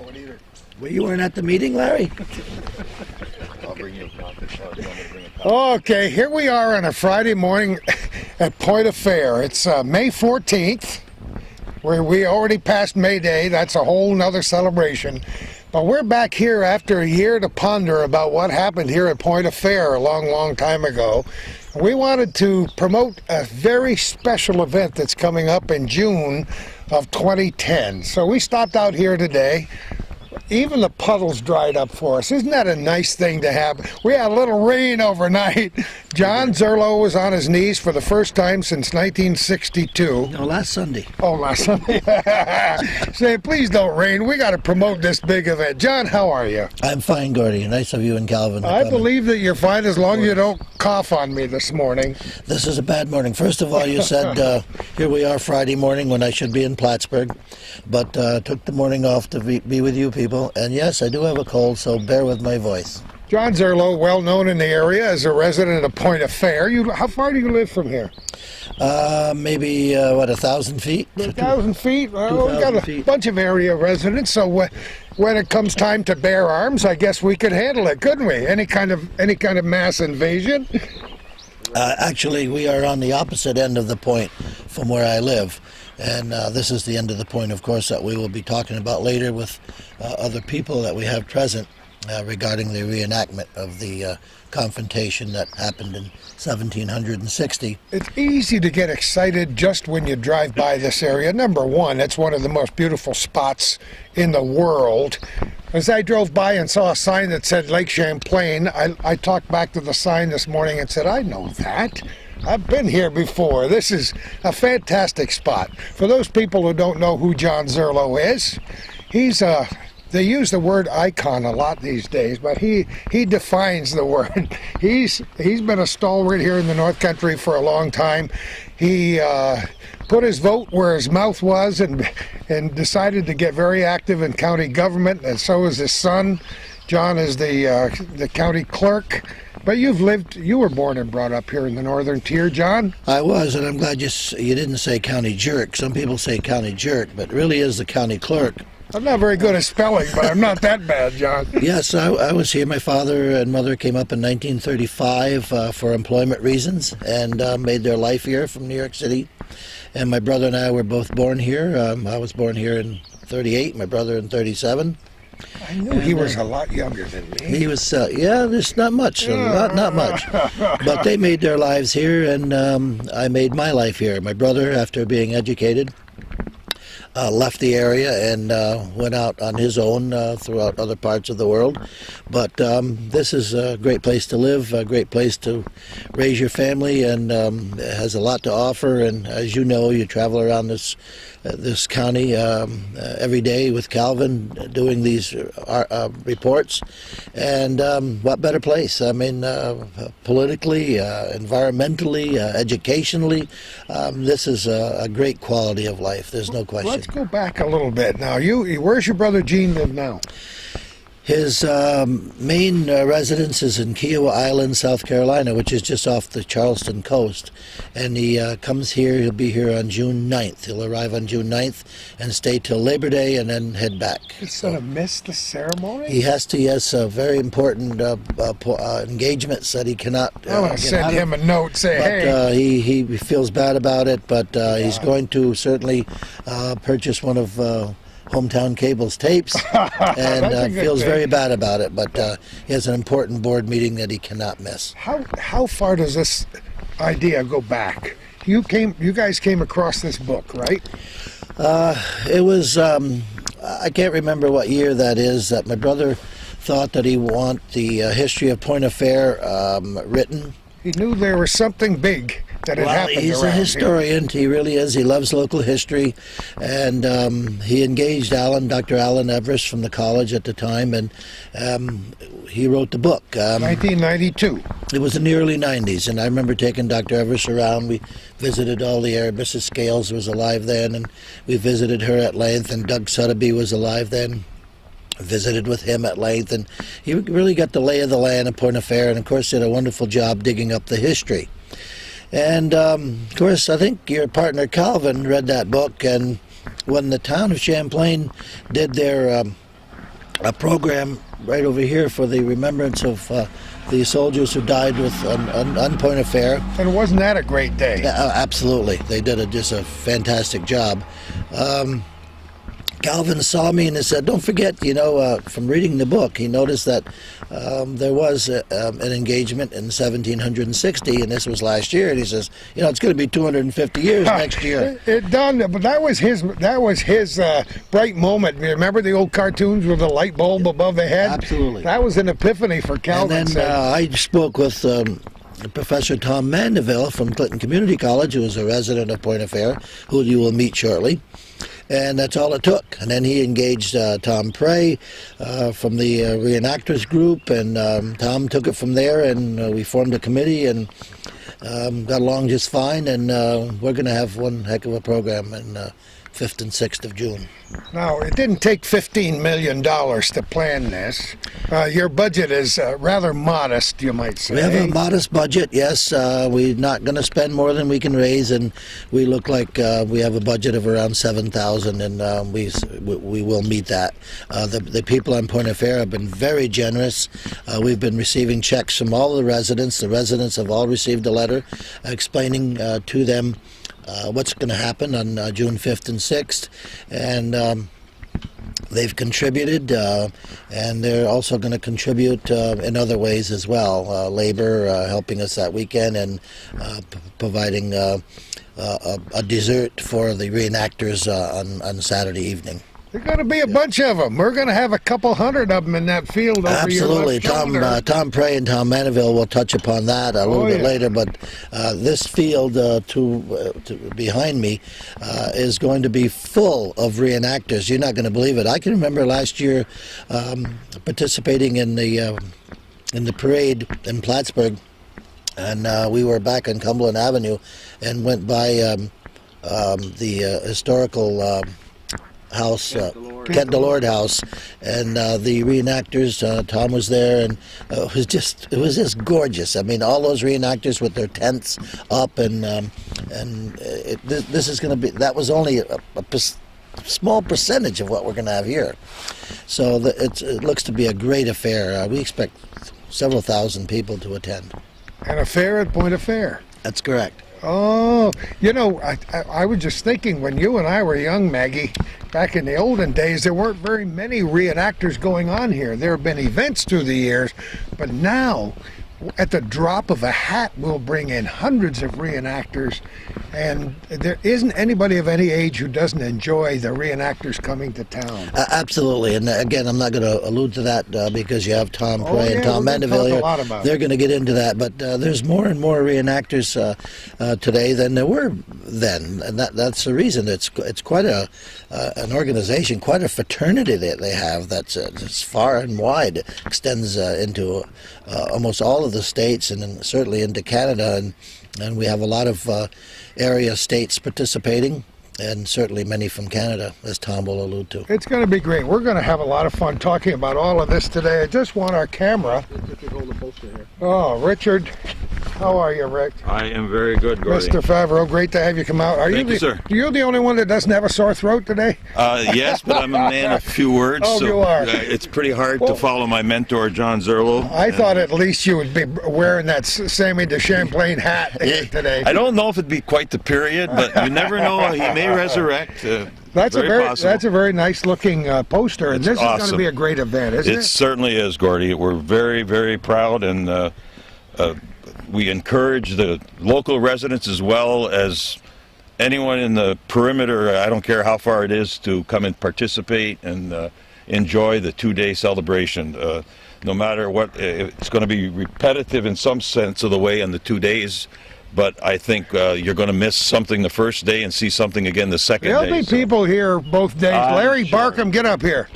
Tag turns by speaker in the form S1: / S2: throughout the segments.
S1: report either.
S2: Well, you weren't at the meeting, Larry?
S1: I'll bring you a coffee. You want me to bring a coffee?
S3: Okay, here we are on a Friday morning at Point of Fair. It's May 14th, where we already passed May Day. That's a whole nother celebration. But we're back here after a year to ponder about what happened here at Point of Fair a long, long time ago. We wanted to promote a very special event that's coming up in June of 2010. So we stopped out here today. Even the puddles dried up for us. Isn't that a nice thing to have? We had a little rain overnight. John Zerlo was on his knees for the first time since 1962.
S2: No, last Sunday.
S3: Oh, last Sunday. Say, please don't rain. We got to promote this big event. John, how are you?
S2: I'm fine, Gordy. Nice of you and Calvin to
S3: I
S2: come.
S3: believe that you're fine as long as you don't cough on me this morning.
S2: This is a bad morning. First of all, you said here we are Friday morning when I should be in Plattsburgh, but took the morning off to be with you people. And yes, I do have a cold, so bear with my voice.
S3: John Zerlo, well known in the area as a resident of Point of Fair. How far do you live from here?
S2: Maybe, 1,000 feet?
S3: 1,000 feet? Well, we've got a bunch of area residents, so when it comes time to bear arms, I guess we could handle it, couldn't we? Any kind of mass invasion?
S2: Actually, we are on the opposite end of the point from where I live. And this is the end of the point, of course, that we will be talking about later with other people that we have present regarding the reenactment of the confrontation that happened in 1760.
S3: It's easy to get excited just when you drive by this area. Number one, it's one of the most beautiful spots in the world. As I drove by and saw a sign that said Lake Champlain, I talked back to the sign this morning and said, I know that. I've been here before. This is a fantastic spot. For those people who don't know who John Zerlo is, they use the word icon a lot these days, but he defines the word. He's been a stalwart here in the North Country for a long time. He put his vote where his mouth was and decided to get very active in county government, and so is his son. John is the county clerk. But you were born and brought up here in the Northern Tier, John?
S2: I was, and I'm glad you didn't say county jerk. Some people say county jerk, but it really is the county clerk.
S3: I'm not very good at spelling, but I'm not that bad, John.
S2: Yes, I was here. My father and mother came up in 1935 for employment reasons and made their life here from New York City. And my brother and I were both born here. I was born here in 38, my brother in 37.
S3: I knew he was a lot younger than me.
S2: He was, there's not much, not much. But they made their lives here, and I made my life here. My brother, after being educated, left the area and went out on his own throughout other parts of the world. But this is a great place to live, a great place to raise your family, and it has a lot to offer. And as you know, you travel around this county every day with Calvin doing these reports. And what better place? I mean, politically, environmentally, educationally, this is a great quality of life. There's no question.
S3: Let's go back a little bit now. Where's your brother Gene live now?
S2: His main residence is in Kiowa Island, South Carolina, which is just off the Charleston coast. And he comes here. He'll be here on June 9th. He'll arrive on June 9th and stay till Labor Day and then head back.
S3: He's going to miss the ceremony?
S2: He has to, yes. Very important engagements that he cannot
S3: I'm going to send him a note, hey.
S2: He feels bad about it, but he's going to certainly purchase one of Hometown Cable's tapes and feels very bad about it, but he has an important board meeting that he cannot miss.
S3: How far does this idea go back? You guys came across this book, right?
S2: It was I can't remember what year that is, that my brother thought that he wanted the history of Point of Fair written.
S3: He knew there was something big that had happened
S2: he's a historian. He really is. He loves local history, and he engaged Dr. Alan Everest from the college at the time, and he wrote the book.
S3: 1992.
S2: It was in the early 90s, and I remember taking Dr. Everest around. We visited all the areas. Mrs. Scales was alive then, and we visited her at length, and Doug Sotheby was alive then. Visited with him at length, and he really got the lay of the land of Point of Fair, and of course did a wonderful job digging up the history. And of course, I think your partner Calvin read that book, and when the town of Champlain did their a program right over here for the remembrance of the soldiers who died on Point of Fair.
S3: And wasn't that a great day?
S2: Yeah, absolutely. They did just a fantastic job. Calvin saw me and he said, don't forget, from reading the book, he noticed that there was an engagement in 1760, and this was last year, and he says, it's going to be 250 years next year.
S3: It done, but that was his bright moment. Remember the old cartoons with the light bulb above the head?
S2: Absolutely.
S3: That was an epiphany for Calvin.
S2: And then I spoke with Professor Tom Mandeville from Clinton Community College, who is a resident of Point of Fair, who you will meet shortly. And that's all it took. And then he engaged Tom Prey from the reenactors group, and Tom took it from there, and we formed a committee and got along just fine. And we're going to have one heck of a program in 5th and 6th of June.
S3: Now, it didn't take $15 million to plan this. Your budget is rather modest, you might say.
S2: We have a modest budget, yes. We're not going to spend more than we can raise, and we look like we have a budget of around $7,000, and we will meet that. The people on Point of Fair have been very generous. We've been receiving checks from all the residents. The residents have all received a letter explaining to them what's going to happen on June 5th and 6th, and they've contributed, and they're also going to contribute in other ways as well. Labor helping us that weekend, and providing a dessert for the reenactors on Saturday evening.
S3: There's going to be a bunch of them. We're going to have a couple hundred of them in that field over
S2: Absolutely.
S3: your left shoulder.
S2: Tom Prey and Tom Mandeville will touch upon that a little bit later, but this field behind me is going to be full of reenactors. You're not going to believe it. I can remember last year participating in the parade in Plattsburgh, and we were back on Cumberland Avenue and went by the historical house, Kent Delord House, and the reenactors. Tom was there, and it was just gorgeous. I mean, all those reenactors with their tents up, and this is going to be. That was only a small percentage of what we're going to have here. So it looks to be a great affair. We expect several thousand people to attend.
S3: An affair at Point of Fair.
S2: That's correct.
S3: Oh, I was just thinking, when you and I were young, Maggie, back in the olden days, there weren't very many reenactors going on here. There have been events through the years, but now, at the drop of a hat, we'll bring in hundreds of reenactors, and there isn't anybody of any age who doesn't enjoy the reenactors coming to town.
S2: Absolutely, and again, I'm not going to allude to that because you have Tom Prey and Tom Mandeville here. They're going to get into that, but there's more and more reenactors today than there were then, and that's the reason. It's quite an organization, quite a fraternity that they have that's far and wide, extends into almost all of the states, and certainly into Canada, and we have a lot of area states participating, and certainly many from Canada, as Tom will allude to.
S3: It's going to be great. We're going to have a lot of fun talking about all of this today. I just want our camera. Oh, Richard. How are you, Rick?
S4: I am very good, Gordy.
S3: Mr. Favreau, great to have you come out.
S4: Thank you, sir.
S3: Are you the only one that doesn't have a sore throat today?
S4: Yes, but I'm a man of few words.
S3: Oh,
S4: so
S3: you are.
S4: It's pretty hard to follow my mentor, John Zerlo.
S3: I thought at least you would be wearing that Sammy de Champlain hat today.
S4: I don't know if it'd be quite the period, but you never know. He may resurrect.
S3: That's a very nice looking poster, and this is going to be a great event, isn't it?
S4: It certainly is, Gordy. We're very, very proud, and we encourage the local residents as well as anyone in the perimeter, I don't care how far it is, to come and participate and enjoy the two-day celebration. No matter what, it's going to be repetitive in some sense of the way in the 2 days, but I think you're going to miss something the first day and see something again the second day.
S3: There'll be people here both days. Larry Barkham, get up here.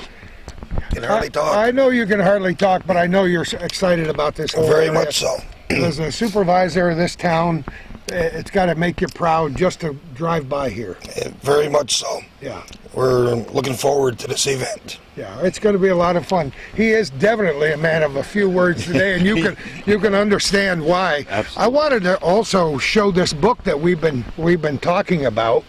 S5: Can hardly talk.
S3: I know you can hardly talk, but I know you're excited about this whole
S5: Very
S3: area.
S5: much so.
S3: As a supervisor of this town, it's got to make you proud just to drive by here.
S5: Very much so.
S3: Yeah.
S5: We're looking forward to this event.
S3: Yeah, it's going to be a lot of fun. He is definitely a man of a few words today, and you can understand why.
S4: Absolutely.
S3: I wanted to also show this book that we've been talking about.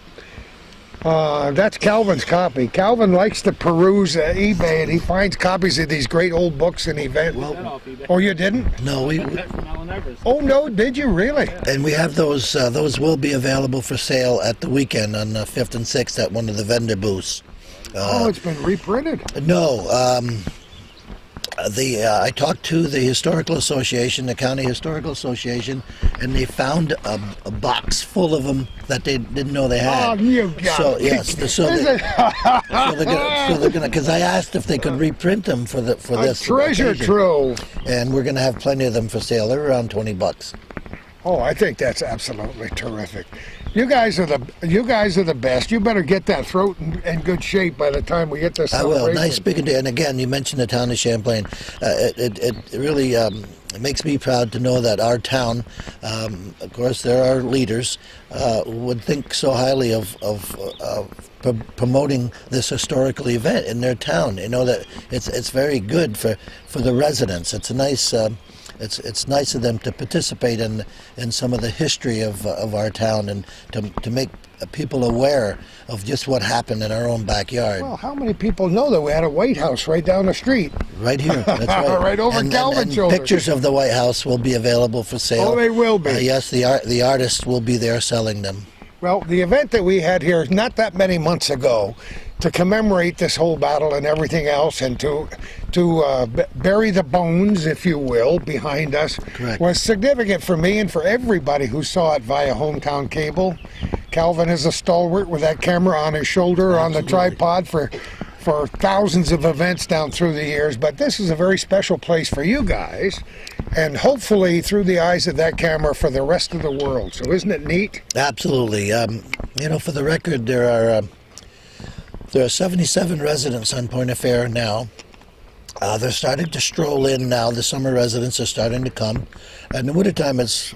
S3: That's Calvin's copy. Calvin likes to peruse eBay, and he finds copies of these great old books and events. Oh, you didn't?
S2: No,
S3: Oh, no, did you really?
S2: and we have those. Those will be available for sale at the weekend on 5th and 6th at one of the vendor booths.
S3: It's been reprinted.
S2: No, I talked to the Historical Association, the County Historical Association, and they found a box full of them that they didn't know they had.
S3: Oh, you got
S2: So
S3: it.
S2: yes, they're gonna. Because I asked if they could reprint them for
S3: A
S2: this
S3: treasure
S2: occasion.
S3: trove.
S2: And we're gonna have plenty of them for sale. They're around $20.
S3: Oh, I think that's absolutely terrific. You guys are the best. You better get that throat in good shape by the time we get this.
S2: I will. Nice speaking to you. And again, you mentioned the town of Champlain. It really makes me proud to know that our town, of course, there are leaders, would think so highly of promoting this historical event in their town. You know that it's very good for the residents. It's a nice. It's nice of them to participate in some of the history of our town and to make people aware of just what happened in our own backyard.
S3: Well, how many people know that we had a White House right down the street?
S2: Right here, that's right.
S3: Right over Calvin's
S2: and
S3: shoulder.
S2: pictures of the White House will be available for sale.
S3: Oh, they will be.
S2: Yes, the artist will be there selling them.
S3: Well, the event that we had here not that many months ago to commemorate this whole battle and everything else, and to bury the bones, if you will, behind us,
S2: Correct.
S3: was significant for me and for everybody who saw it via hometown cable. Calvin is a stalwart with that camera on his shoulder on the tripod for thousands of events down through the years, but this is a very special place for you guys, and hopefully through the eyes of that camera for the rest of the world. So isn't it neat?
S2: Absolutely. For the record, there are 77 residents on Point of Fair now. They're starting to stroll in now. The summer residents are starting to come. In the wintertime, it's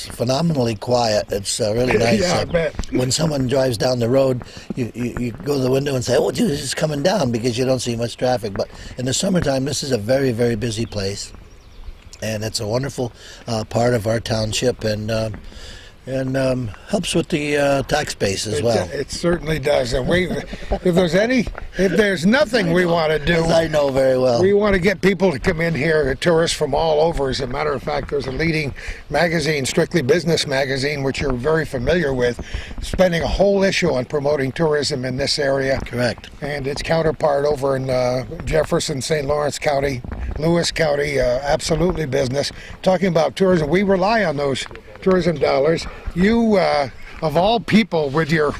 S2: phenomenally quiet. It's really nice.
S3: Yeah, I bet.
S2: When someone drives down the road, you go to the window and say, "Oh, dude, it's coming down," because you don't see much traffic. But in the summertime, this is a very, very busy place. And it's a wonderful part of our township, and helps with the tax base as well.
S3: It certainly does. And if there's nothing we want to do,
S2: As I know very well.
S3: we want to get people to come in here, tourists from all over. As a matter of fact, there's a leading magazine, Strictly Business magazine, which you're very familiar with, spending a whole issue on promoting tourism in this area.
S2: Correct.
S3: And its counterpart over in Jefferson, St. Lawrence County, Lewis County, absolutely business. Talking about tourism, we rely on those tourism dollars. You, of all people, with your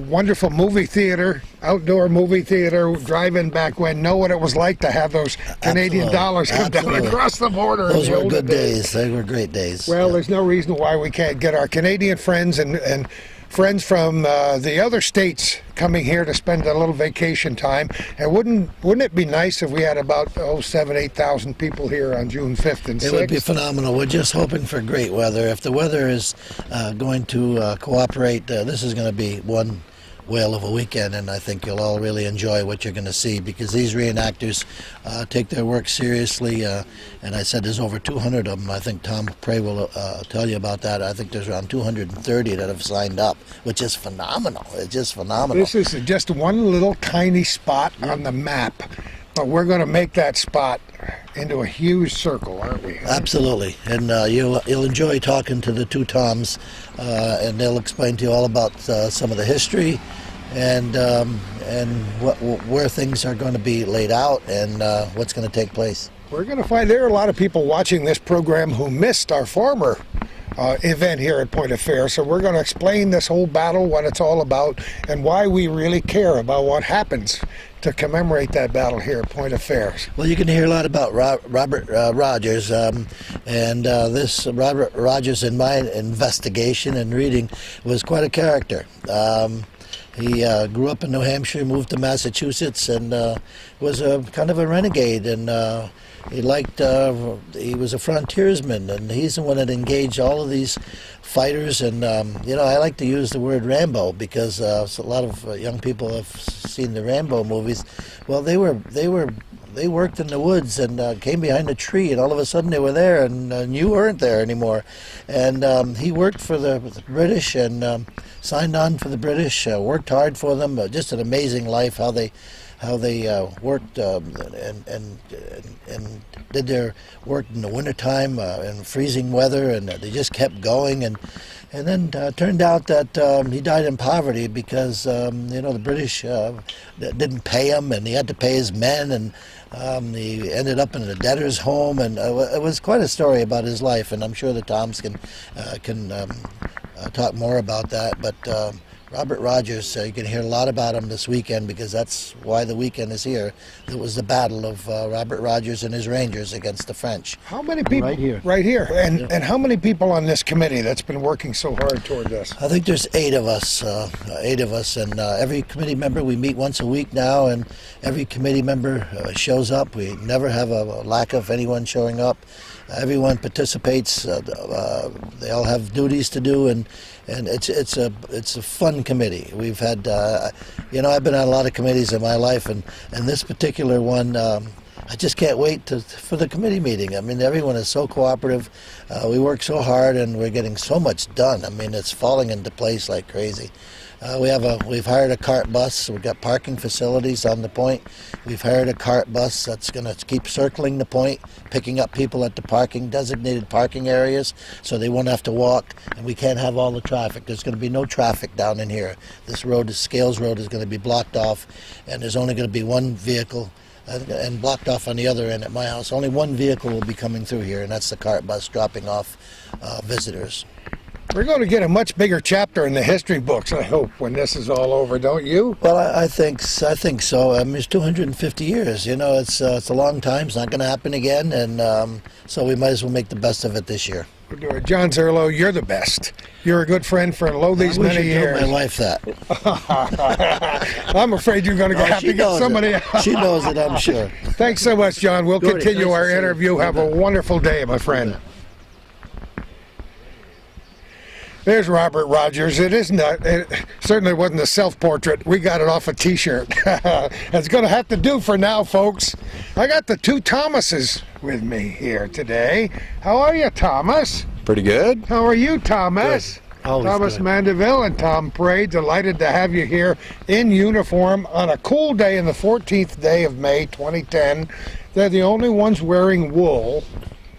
S3: wonderful movie theater, outdoor movie theater, drive-in back when, know what it was like to have those Canadian
S2: Absolutely.
S3: dollars come down
S2: Absolutely.
S3: across the border. in
S2: Those
S3: the
S2: were
S3: olden
S2: good days. They were great days.
S3: Well,
S2: Yeah.
S3: there's no reason why we can't get our Canadian friends and friends from the other states coming here to spend a little vacation time. And wouldn't it be nice if we had about 8,000 people here on June 5th and 6th?
S2: It would be phenomenal. We're just hoping for great weather. If the weather is going to cooperate, this is going to be one whale of a weekend, and I think you'll all really enjoy what you're going to see, because these reenactors take their work seriously, and I said there's over 200 of them. I think Tom Prey will tell you about that. I think there's around 230 that have signed up, which is phenomenal. It's just phenomenal.
S3: This is just one little tiny spot on the map, but we're going to make that spot into a huge circle, aren't we?
S2: Absolutely, and you'll enjoy talking to the two Toms, and they'll explain to you all about some of the history, and where things are going to be laid out, and what's going to take place.
S3: We're going to find there are a lot of people watching this program who missed our former event here at Point of Fair, so we're going to explain this whole battle, what it's all about, and why we really care about what happens to commemorate that battle here at Point of Fair.
S2: Well, you can hear a lot about Robert Rogers, and this Robert Rogers, in my investigation and reading, was quite a character. He grew up in New Hampshire, moved to Massachusetts, and was a kind of a renegade, and he was a frontiersman, and he's the one that engaged all of these fighters. And I like to use the word Rambo, because a lot of young people have seen the Rambo movies. Well, they were they worked in the woods and came behind a tree, and all of a sudden they were there, and you weren't there anymore. And he worked for the British and signed on for the British, worked hard for them. Just an amazing life, how they worked and did their work in the wintertime in freezing weather, and they just kept going. And then turned out that he died in poverty because the British didn't pay him, and he had to pay his men, and he ended up in a debtor's home, and it was quite a story about his life. And I'm sure the Toms can talk more about that. But Robert Rogers, you can hear a lot about him this weekend because that's why the weekend is here. It was the battle of Robert Rogers and his Rangers against the French.
S3: How many people?
S2: Right here.
S3: Right here. And
S2: Yeah.
S3: and how many people on this committee that's been working so hard toward this?
S2: I think there's 8 of us, and every committee member, we meet once a week now, and every committee member shows up. We never have a lack of anyone showing up. Everyone participates. They all have duties to do, and it's a fun committee. We've had, I've been on a lot of committees in my life, and this particular one, I just can't wait for the committee meeting. I mean, everyone is so cooperative. We work so hard, and we're getting so much done. I mean, it's falling into place like crazy. We've hired a cart bus. We've got parking facilities on the point. We've hired a cart bus that's going to keep circling the point, picking up people at the designated parking areas, so they won't have to walk. And we can't have all the traffic. There's going to be no traffic down in here. This road, Scales Road, is going to be blocked off, and there's only going to be one vehicle. And blocked off on the other end at my house. Only one vehicle will be coming through here, and that's the cart bus dropping off visitors.
S3: We're going to get a much bigger chapter in the history books, I hope, when this is all over, don't you?
S2: Well, I think so. I mean, it's 250 years. It's a long time. It's not going to happen again, and so we might as well make the best of it this year.
S3: We'll do it. John Zerlo, you're the best. You're a good friend for these many years.
S2: I wish I told my wife that.
S3: I'm afraid you're going to have to get somebody else.
S2: She knows it, I'm sure.
S3: Thanks so much, John. We'll
S2: Good.
S3: continue
S2: Nice
S3: our
S2: to see you.
S3: interview. Have a wonderful day, my friend. There's Robert Rogers. It certainly wasn't a self-portrait. We got it off a T-shirt. It's going to have to do for now, folks. I got the 2 Thomases with me here today. How are you, Thomas?
S6: Pretty good.
S3: How are you, Thomas?
S7: Always
S3: Thomas
S7: good.
S3: Mandeville and Tom Prey, delighted to have you here in uniform on a cool day in the 14th day of May 2010. They're the only ones wearing wool.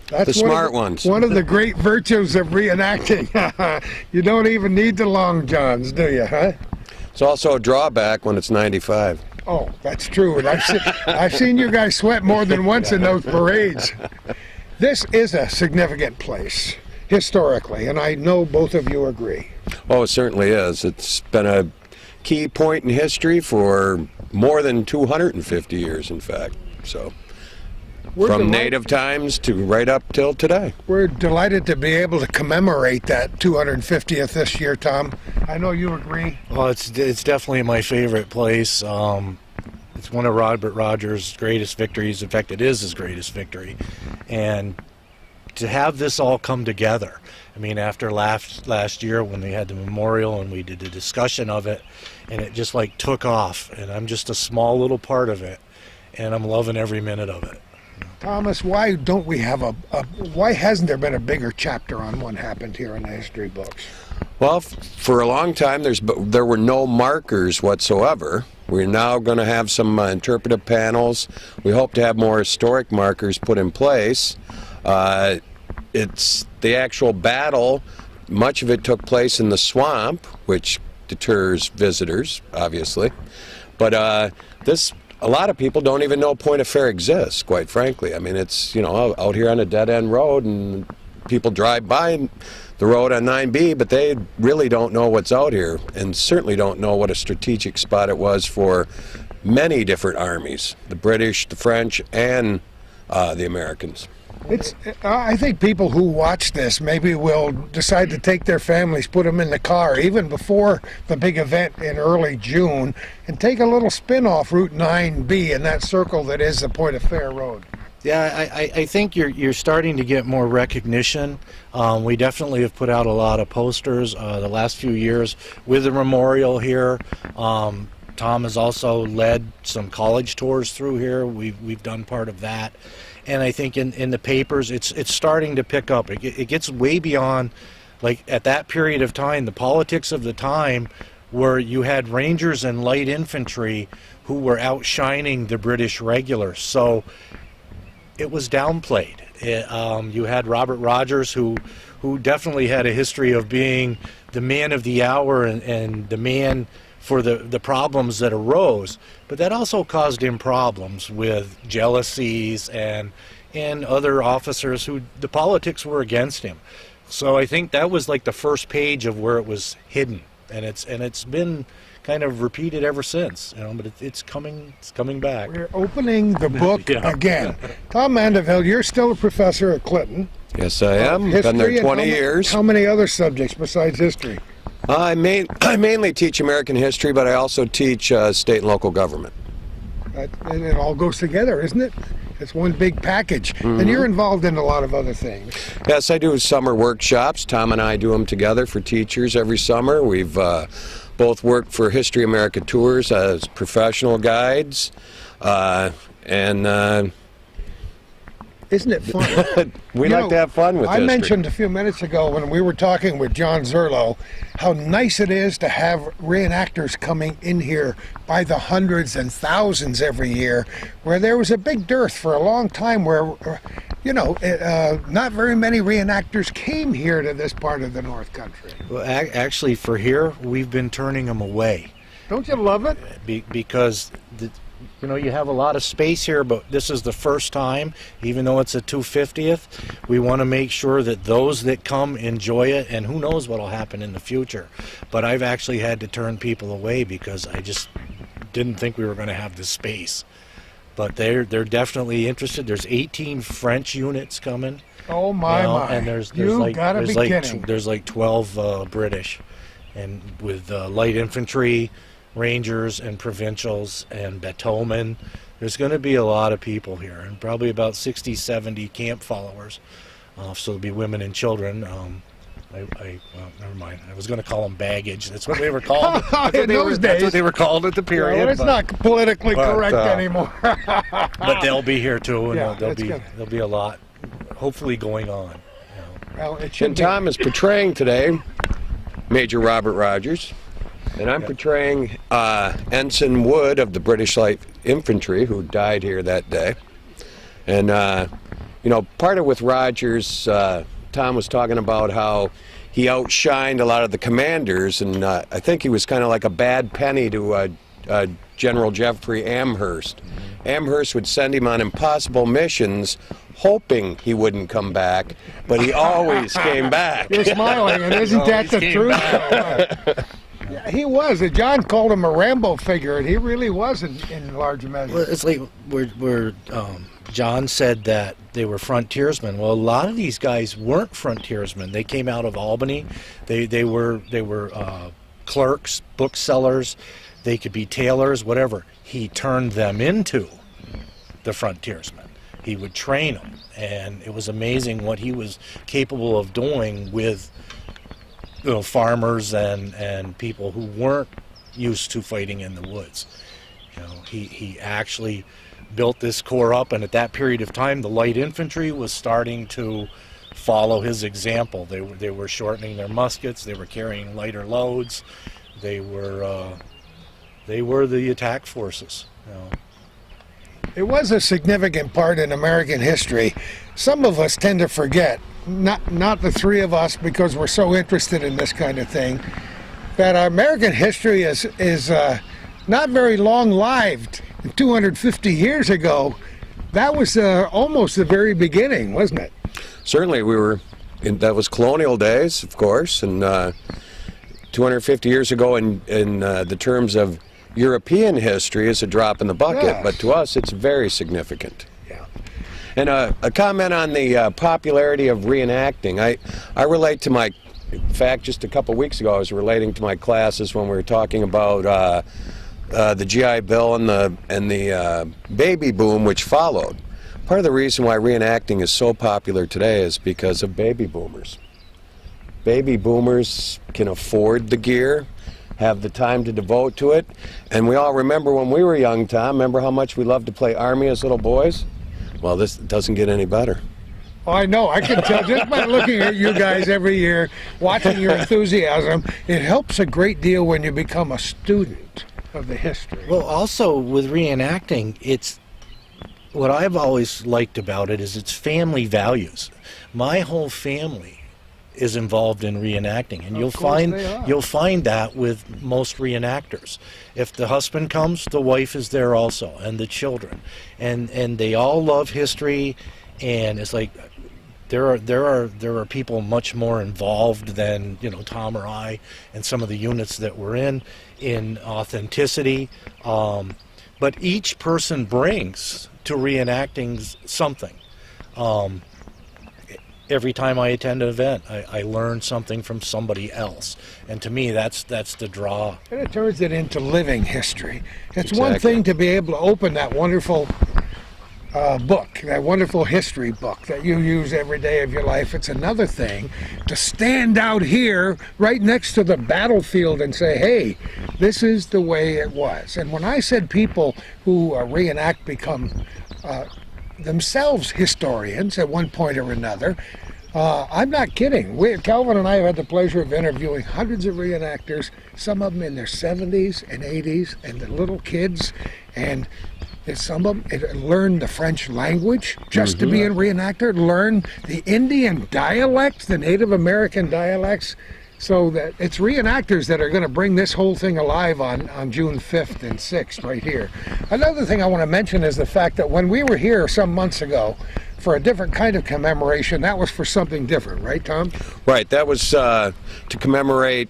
S3: That's
S6: The smart ones.
S3: One of the great virtues of reenacting. You don't even need the long johns, do you, huh?
S6: It's also a drawback when it's 95.
S3: Oh, that's true. And I've seen you guys sweat more than once in those parades. This is a significant place, historically, and I know both of you agree.
S6: Oh, it certainly is. It's been a key point in history for more than 250 years, in fact. So,
S3: We're
S6: from
S3: delighted-
S6: native times to right up till today.
S3: We're delighted to be able to commemorate that 250th this year, Tom. I know you agree.
S7: Well, it's definitely my favorite place. It's one of Robert Rogers' greatest victories. In fact, it is his greatest victory. And to have this all come together, I mean, after last year when we had the memorial and we did a discussion of it, and it just like took off, and I'm just a small little part of it, and I'm loving every minute of it.
S3: Thomas, why don't we have why hasn't there been a bigger chapter on what happened here in the history books?
S6: Well, for a long time, there were no markers whatsoever. We're now going to have some interpretive panels. We hope to have more historic markers put in place. It's the actual battle. Much of it took place in the swamp, which deters visitors, obviously. But a lot of people don't even know Point of Fair exists, quite frankly. I mean, it's, out here on a dead-end road, and people drive by the road on 9B, but they really don't know what's out here, and certainly don't know what a strategic spot it was for many different armies, the British, the French, and the Americans.
S3: I think people who watch this maybe will decide to take their families, put them in the car, even before the big event in early June, and take a little spin off Route 9B in that circle that is the Point of Fair Road.
S7: Yeah, I think you're starting to get more recognition. We definitely have put out a lot of posters the last few years with the memorial here. Tom has also led some college tours through here. We've done part of that, and I think in the papers it's starting to pick up. It gets way beyond, like at that period of time, the politics of the time, where you had Rangers and light infantry who were outshining the British regulars. So it was downplayed. You had Robert Rogers, who definitely had a history of being the man of the hour and the man for the problems that arose. But that also caused him problems with jealousies and other officers who the politics were against him. So I think that was like the first page of where it was hidden, and it's been kind of repeated ever since, but it's coming back.
S3: We're opening the book
S7: Yeah.
S3: again. Tom Mandeville, you're still a professor at Clinton.
S6: Yes, I am. Been
S3: History,
S6: there
S3: and
S6: 20 years.
S3: How many other subjects besides history?
S6: I mainly teach American history, but I also teach state and local government.
S3: And it all goes together, isn't it? It's one big package. And you're involved in a lot of other things.
S6: Yes, I do summer workshops. Tom and I do them together for teachers every summer. We've both worked for History America Tours as professional guides, and
S3: Isn't it fun?
S6: we like to have fun with
S3: I
S6: history.
S3: mentioned a few minutes ago when we were talking with John Zerlo how nice it is to have reenactors coming in here by the hundreds and thousands every year, where there was a big dearth for a long time where, not very many reenactors came here to this part of the North Country.
S7: Well, actually, for here, we've been turning them away.
S3: Don't you love it?
S7: Because you have a lot of space here, but this is the first time, even though it's a 250th, we want to make sure that those that come enjoy it, and who knows what will happen in the future. But I've actually had to turn people away because I just didn't think we were going to have the space. But they're definitely interested. There's 18 French units coming.
S3: Oh my.
S7: And there's
S3: gotta be kidding.
S7: there's like 12 British, and with light infantry, Rangers and provincials and bateaumen. There's going to be a lot of people here, and probably about 60, 70 camp followers. So there'll be women and children. Well, never mind. I was going to call them baggage. That's what they were called. That's what they were called at the period.
S3: Well, it's not politically correct anymore.
S7: But they'll be here too, and
S3: Yeah,
S7: there'll be a lot, hopefully, going on.
S3: Well, it should
S6: And
S3: be.
S6: Tom is portraying today Major Robert Rogers, and I'm portraying Ensign Wood of the British Light Infantry, who died here that day. And, part of with Rogers, Tom was talking about how he outshined a lot of the commanders, and I think he was kind of like a bad penny to General Jeffrey Amherst. Amherst would send him on impossible missions, hoping he wouldn't come back, but he always came back.
S3: You're smiling, and isn't that the truth? Yeah, he was. John called him a Rambo figure, and he really was in large measure.
S7: Well, it's like where John said that they were frontiersmen. Well, a lot of these guys weren't frontiersmen. They came out of Albany. They were clerks, booksellers. They could be tailors, whatever. He turned them into the frontiersmen. He would train them, and it was amazing what he was capable of doing with farmers and people who weren't used to fighting in the woods. He actually built this corps up, and at that period of time, the light infantry was starting to follow his example. They were shortening their muskets. They were carrying lighter loads. They were the attack forces.
S3: It was a significant part in American history. Some of us tend to forget, not the three of us because we're so interested in this kind of thing, that our American history is not very long-lived. 250 years ago, that was almost the very beginning, wasn't it?
S6: Certainly, that was colonial days, of course, and 250 years ago in the terms of European history is a drop in the bucket,
S3: Yes.
S6: but to us it's very significant.
S3: Yeah.
S6: And a comment on the popularity of reenacting. I relate to in fact, just a couple weeks ago I was relating to my classes when we were talking about the GI Bill and the baby boom which followed. Part of the reason why reenacting is so popular today is because of baby boomers. Baby boomers can afford the gear. have the time to devote to it. And we all remember when we were young, Tom, remember how much we loved to play Army as little boys? Well, this doesn't get any better.
S3: Oh, I know. I can tell just by looking at you guys every year, watching your enthusiasm. It helps a great deal when you become a student of the history.
S7: Well, also with reenacting, it's what I've always liked about it is its family values. My whole family is involved in reenacting, and you'll find that with most reenactors. If the husband comes, the wife is there also, and the children, and they all love history. And it's like there are people much more involved than Tom or I and some of the units that we're in authenticity. But each person brings to reenacting something. Every time I attend an event, I learn something from somebody else, and to me, that's the draw.
S3: And it turns it into living history. It's
S6: Exactly.
S3: one thing to be able to open that wonderful book, that wonderful history book that you use every day of your life. It's another thing to stand out here right next to the battlefield and say, hey, this is the way it was. And when I said people who reenact become themselves historians at one point or another, I'm not kidding. Calvin and I have had the pleasure of interviewing hundreds of reenactors, some of them in their 70s and 80s, and the little kids, and some of them learn the French language just to be a reenactor, learn the Indian dialects, the Native American dialects, so that it's reenactors that are going to bring this whole thing alive on June 5th and 6th right here. Another thing I want to mention is the fact that when we were here some months ago for a different kind of commemoration, that was for something different, right, Tom?
S6: Right, that was to commemorate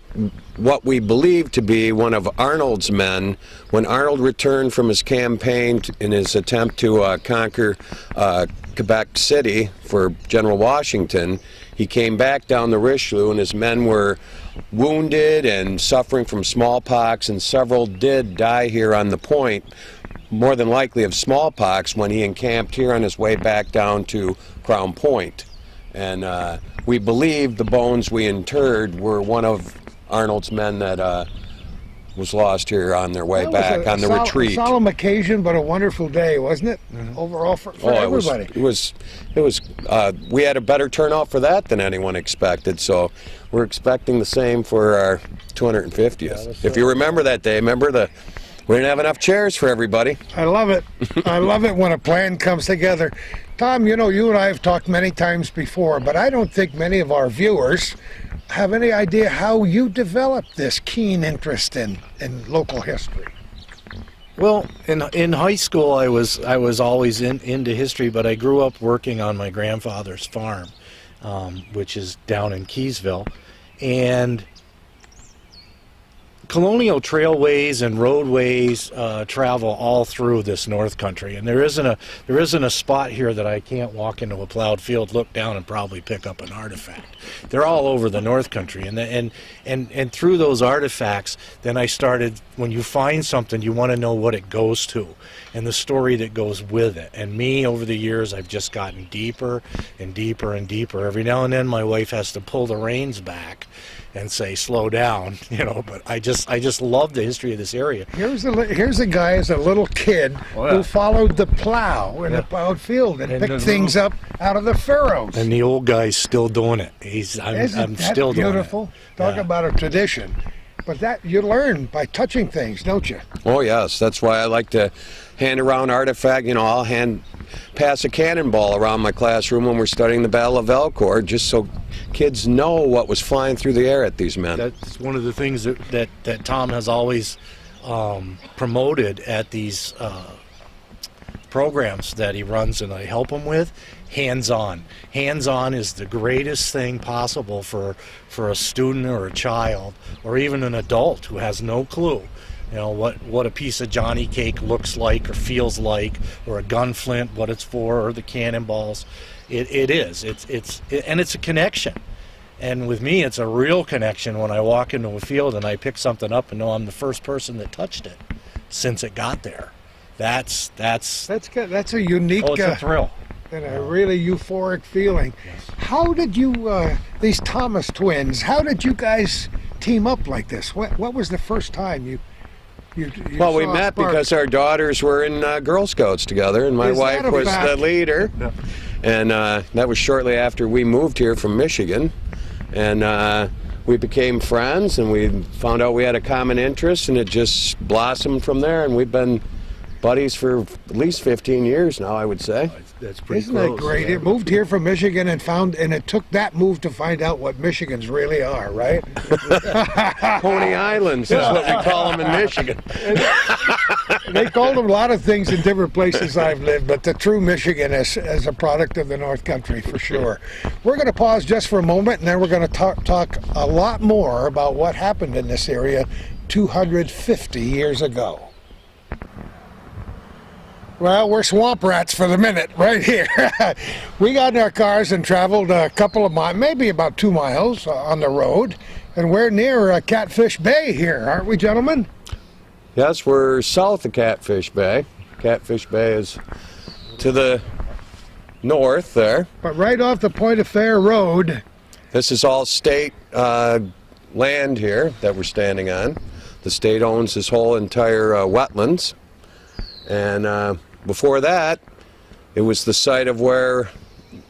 S6: what we believe to be one of Arnold's men. When Arnold returned from his campaign in his attempt to conquer Quebec City for General Washington, he came back down the Richelieu, and his men were wounded and suffering from smallpox, and several did die here on the point, more than likely of smallpox, when he encamped here on his way back down to Crown Point. And we believe the bones we interred were one of Arnold's men that was lost here on their way back on the retreat.
S3: A solemn occasion, but a wonderful day, wasn't it? Overall for everybody.
S6: It was. We had a better turnout for that than anyone expected. So we're expecting the same for our 250th. If you remember that day, we didn't have enough chairs for everybody.
S3: I love it. I love it when a plan comes together. Tom, you and I have talked many times before, but I don't think many of our viewers have any idea how you developed this keen interest in local history.
S7: Well, in high school, I was always into history, but I grew up working on my grandfather's farm, which is down in Keysville, and colonial trailways and roadways travel all through this North Country, and there isn't a spot here that I can't walk into a plowed field, look down, and probably pick up an artifact. They're all over the North Country, and through those artifacts, then I started. When you find something, you want to know what it goes to, and the story that goes with it. And me, over the years, I've just gotten deeper and deeper and deeper. Every now and then, my wife has to pull the reins back and say, slow down, but I just love the history of this area.
S3: Here's a guy as a little kid who followed the plow in the plowed field and picked things up out of the furrows.
S7: And the old guy's still doing it. I'm still doing it.
S3: Beautiful. Talk about a tradition. But that you learn by touching things, don't you?
S6: Oh yes, that's why I like to hand around artifact. I'll pass a cannonball around my classroom when we're studying the Battle of Elcourt, just so kids know what was flying through the air at these men.
S7: That's one of the things that Tom has always promoted at these programs that he runs and I help him with. Hands-on. Hands-on is the greatest thing possible for a student or a child or even an adult who has no clue. What a piece of Johnny cake looks like or feels like, or a gun flint, what it's for, or the cannonballs. It's a connection. And with me, it's a real connection when I walk into a field and I pick something up and know I'm the first person that touched it since it got there. That's
S3: a unique.
S7: Oh, it's a thrill.
S3: And a really euphoric feeling.
S7: Yes.
S3: How did you, these Thomas twins, how did you guys team up like this? What was the first time you
S6: Well, we
S3: saw a
S6: met
S3: spark?
S6: because our daughters were in Girl Scouts together, and my
S3: Is
S6: wife
S3: that a
S6: was
S3: fact?
S6: the leader. And that was shortly after we moved here from Michigan. And we became friends, and we found out we had a common interest, and it just blossomed from there. And we've been buddies for at least 15 years now, I would say.
S7: That's pretty
S3: Isn't
S7: close.
S3: that great? It moved here from Michigan and it took that move to find out what Michigans really are, right?
S6: Coney Islands is what we call them in Michigan.
S3: They called them a lot of things in different places I've lived, but the true Michigan is a product of the North Country for sure. We're going to pause just for a moment, and then we're going to talk a lot more about what happened in this area 250 years ago. Well, we're swamp rats for the minute, right here. We got in our cars and traveled a couple of miles, maybe about 2 miles on the road, and we're near Catfish Bay here, aren't we, gentlemen?
S6: Yes, we're south of Catfish Bay. Catfish Bay is to the north there.
S3: But right off the Point of Fair Road.
S6: This is all state land here that we're standing on. The state owns this whole entire wetlands. And before that, it was the site of where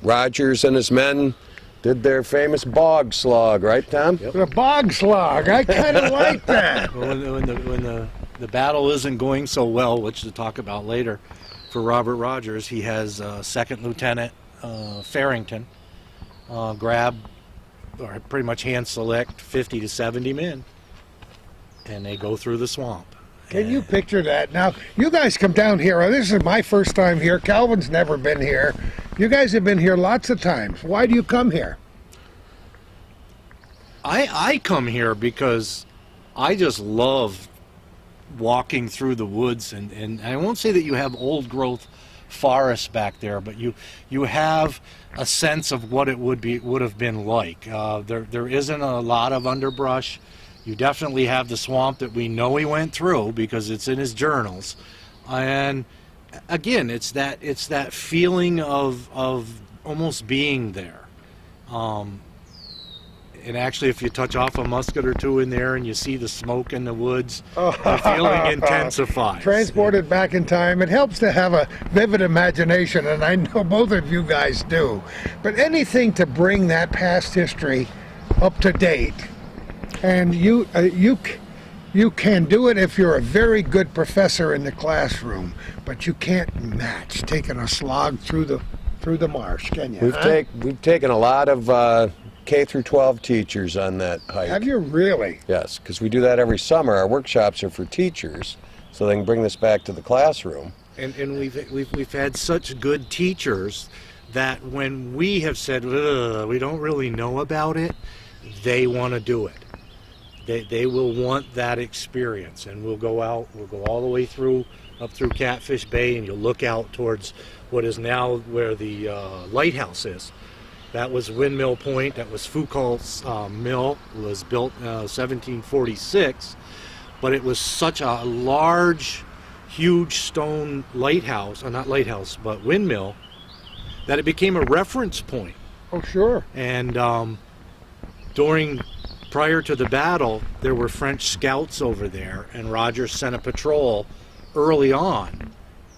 S6: Rogers and his men did their famous bog slog, right, Tom?
S7: Yep.
S3: The bog slog. I kind of like that.
S7: Well, when the battle isn't going so well, which to talk about later, for Robert Rogers, he has Second Lieutenant Farrington grab, or pretty much hand select 50 to 70 men, and they go through the swamp.
S3: Can you picture that? Now, you guys come down here. This is my first time here. Calvin's never been here. You guys have been here lots of times. Why do you come here?
S7: I come here because I just love walking through the woods, and I won't say that you have old growth forests back there, but you have a sense of what it would have been like. There isn't a lot of underbrush. You definitely have the swamp that we know he went through because it's in his journals, and again, it's that feeling of almost being there. And actually, if you touch off a musket or two in there and you see the smoke in the woods, the feeling intensifies.
S3: Transported back in time. It helps to have a vivid imagination, and I know both of you guys do. But anything to bring that past history up to date. And you can do it if you're a very good professor in the classroom, but you can't match taking a slog through the marsh, can you?
S6: We've taken a lot of K through 12 teachers on that hike.
S3: Have you really?
S6: Yes, because we do that every summer. Our workshops are for teachers, so they can bring this back to the classroom.
S7: And we've had such good teachers that when we have said we don't really know about it, they want to do it. They will want that experience, and we'll go all the way up through Catfish Bay, and you'll look out towards what is now where the lighthouse is. That was Windmill Point. That was Foucault's mill. It was built 1746, but it was such a large, huge stone lighthouse, not lighthouse, but windmill, that it became a reference point.
S3: Oh, sure.
S7: And prior to the battle, there were French scouts over there, and Rogers sent a patrol early on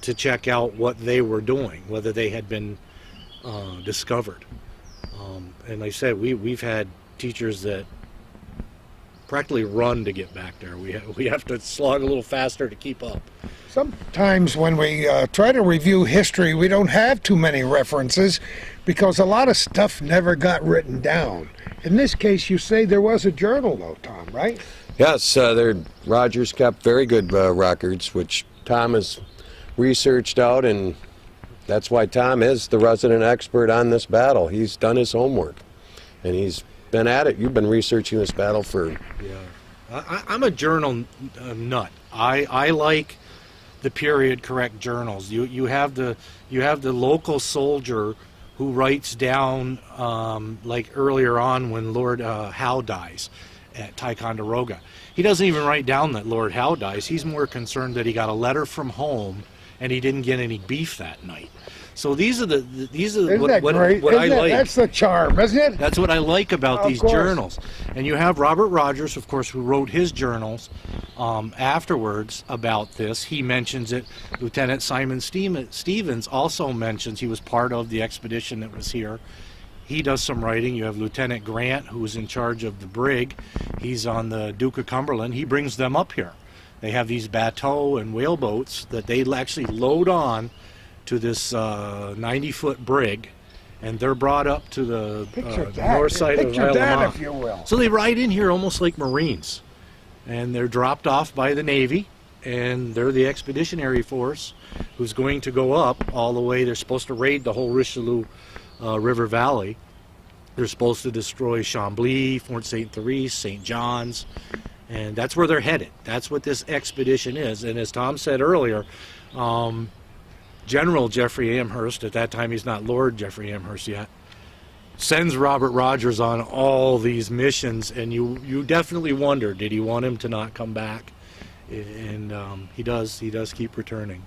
S7: to check out what they were doing, whether they had been discovered. And like I said, we've had teachers that practically run to get back there. We have to slog a little faster to keep up.
S3: Sometimes when we try to review history, we don't have too many references because a lot of stuff never got written down. In this case, you say there was a journal, though, Tom, right?
S6: Yes, Rogers kept very good records, which Tom has researched out, and that's why Tom is the resident expert on this battle. He's done his homework, and he's been at it. You've been researching this battle for...
S7: Yeah. I'm a journal nut. I like the period correct journals. You have the local soldier who writes down, like earlier on when Lord Howe dies at Ticonderoga. He doesn't even write down that Lord Howe dies. He's more concerned that he got a letter from home and he didn't get any beef that night. So these are
S3: Isn't
S7: what,
S3: that great?
S7: what I
S3: Isn't that-
S7: like.
S3: That's the charm, isn't it?
S7: That's what I like about
S3: Of
S7: these
S3: course.
S7: journals. And you have Robert Rogers, of course, who wrote his journals afterwards about this. He mentions it. Lieutenant Simon Stevens also mentions he was part of the expedition that was here. He does some writing. You have Lieutenant Grant, who is in charge of the brig. He's on the Duke of Cumberland. He brings them up here. They have these bateau and whaleboats that they actually load on to this 90-foot brig, and they're brought up to the north side of
S3: Picture that,
S7: Isle
S3: if you will.
S7: So they ride in here almost like Marines, and they're dropped off by the Navy, and they're the expeditionary force who's going to go up all the way. They're supposed to raid the whole Richelieu River Valley. They're supposed to destroy Chambly, Fort St. Therese, St. John's, and that's where they're headed. That's what this expedition is. And as Tom said earlier, General Jeffrey Amherst, at that time he's not Lord Jeffrey Amherst yet, sends Robert Rogers on all these missions, and you definitely wonder, did he want him to not come back? And he does keep returning,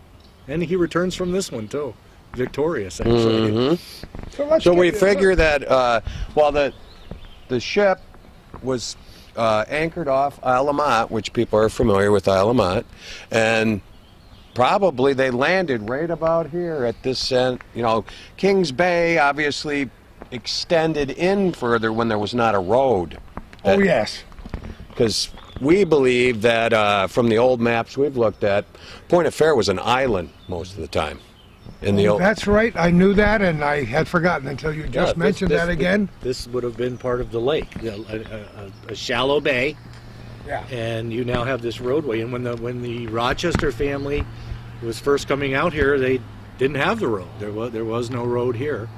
S7: and he returns from this one too, victorious actually.
S6: So we figure that while the ship was anchored off Isle La Motte, which people are familiar with Isle La Motte, and probably they landed right about here at this end. You know, Kings Bay obviously extended in further when there was not a road.
S3: Oh, yes.
S6: Because we believe that from the old maps we've looked at, Point of Fair was an island most of the time. In the old,
S3: That's right. I knew that, and I had forgotten until you just mentioned that again.
S7: This would have been part of the lake, a shallow bay.
S3: Yeah.
S7: And you now have this roadway. And when the Rochester family was first coming out here, they didn't have the road. There was no road here,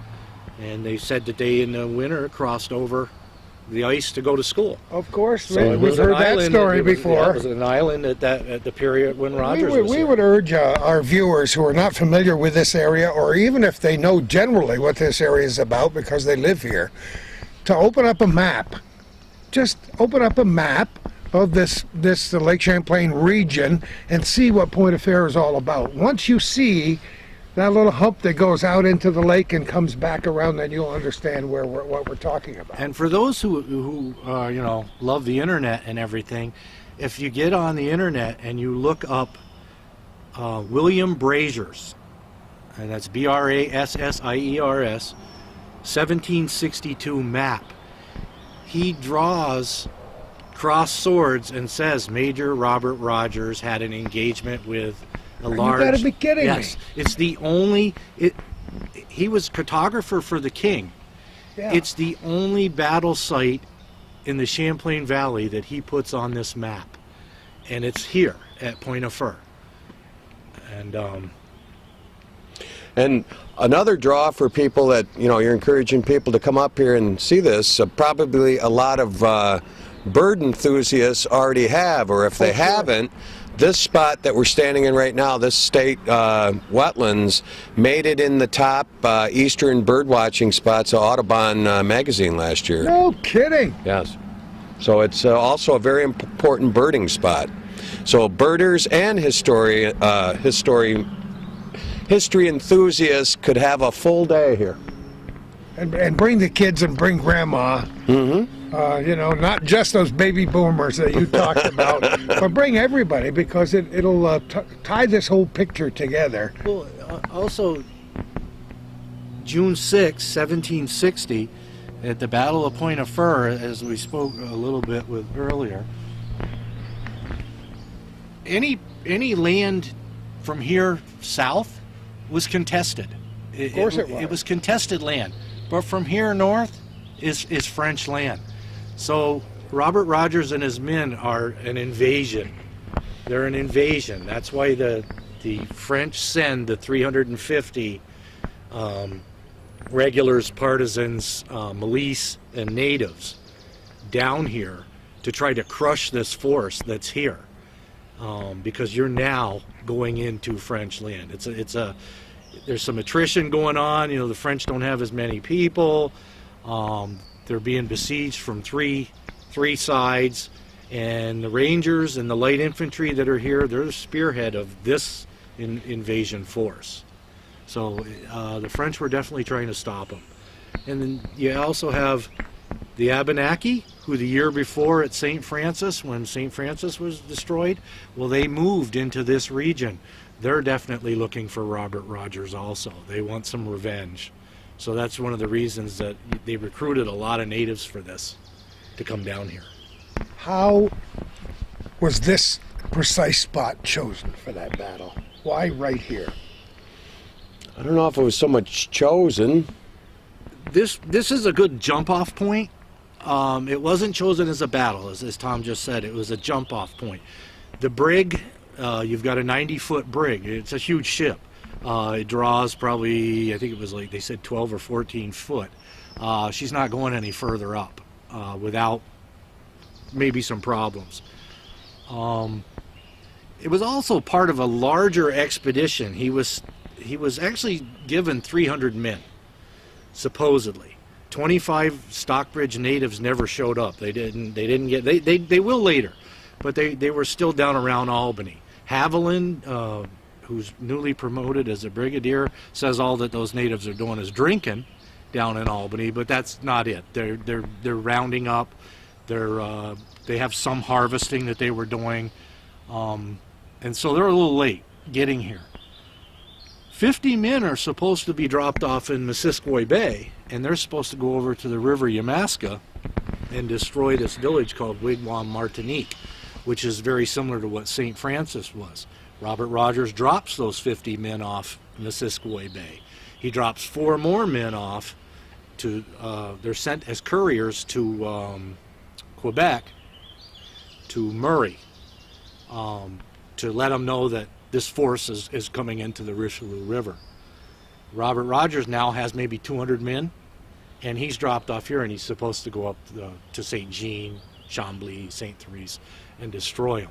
S7: and they said that they in the winter crossed over the ice to go to school.
S3: Of course,
S7: So
S3: we've heard that story before.
S7: It was an island at the period when Rogers was
S3: We
S7: here.
S3: would urge our viewers who are not familiar with this area, or even if they know generally what this area is about because they live here, to open up a map. Just open up a map of the Lake Champlain region and see what Point of Fair is all about. Once you see that little hump that goes out into the lake and comes back around, then you'll understand what we're talking about.
S7: And for those who love the internet and everything, if you get on the internet and you look up William Braziers, and that's Brassiers, 1762 map, he draws crossed swords and says Major Robert Rogers had an engagement with a large...
S3: You gotta be kidding me.
S7: Yes, it's the only... he was cartographer for the king.
S3: Yeah.
S7: It's the only battle site in the Champlain Valley that he puts on this map. And it's here at Point of Fair.
S6: and another draw for people that, you're encouraging people to come up here and see this, probably a lot of bird enthusiasts already have, or if they haven't, this spot that we're standing in right now, this state wetlands, made it in the top eastern bird watching spots of Audubon magazine last year.
S3: No kidding.
S6: Yes. So it's also a very important birding spot. So birders and history enthusiasts could have a full day here.
S3: And bring the kids and bring grandma. Not just those baby boomers that you talked about, but bring everybody, because it'll tie this whole picture together.
S7: Well, also, June 6, 1760, at the Battle of Point of Fair, as we spoke a little bit with earlier, any land from here south was contested.
S3: Of course it was.
S7: It was contested land. But from here north is French land. So Robert Rogers and his men are an invasion. They're an invasion. That's why the French send the 350 regulars, partisans, milice, and natives down here to try to crush this force that's here, because you're now going into French land. There's some attrition going on. The French don't have as many people. They're being besieged from three sides, and the Rangers and the light infantry that are here, they're the spearhead of this invasion force. So the French were definitely trying to stop them. And then you also have the Abenaki, who the year before at St. Francis, when St. Francis was destroyed, well, they moved into this region. They're definitely looking for Robert Rogers also. They want some revenge. So that's one of the reasons that they recruited a lot of natives for this, to come down here.
S3: How was this precise spot chosen for that battle? Why right here?
S6: I don't know if it was so much chosen.
S7: This is a good jump-off point. It wasn't chosen as a battle, as Tom just said. It was a jump-off point. The brig, you've got a 90-foot brig. It's a huge ship. It draws probably, I think it was like they said 12 or 14 foot. She's not going any further up without maybe some problems. It was also part of a larger expedition. He was actually given 300 men, supposedly. 25 Stockbridge natives never showed up. They will later, but they were still down around Albany. Haviland, who's newly promoted as a brigadier, says all that those natives are doing is drinking down in Albany, but that's not it. They're rounding up. They have some harvesting that they were doing, and so they're a little late getting here. 50 men are supposed to be dropped off in Missisquoi Bay, and they're supposed to go over to the River Yamaska and destroy this village called Wigwam, Martinique, which is very similar to what St. Francis was. Robert Rogers drops those 50 men off Missisquoi Bay. He drops 4 more men off to, they're sent as couriers to Quebec, to Murray, to let them know that this force is coming into the Richelieu River. Robert Rogers now has maybe 200 men, and he's dropped off here, and he's supposed to go up to St. Jean, Chambly, St. Therese, and destroy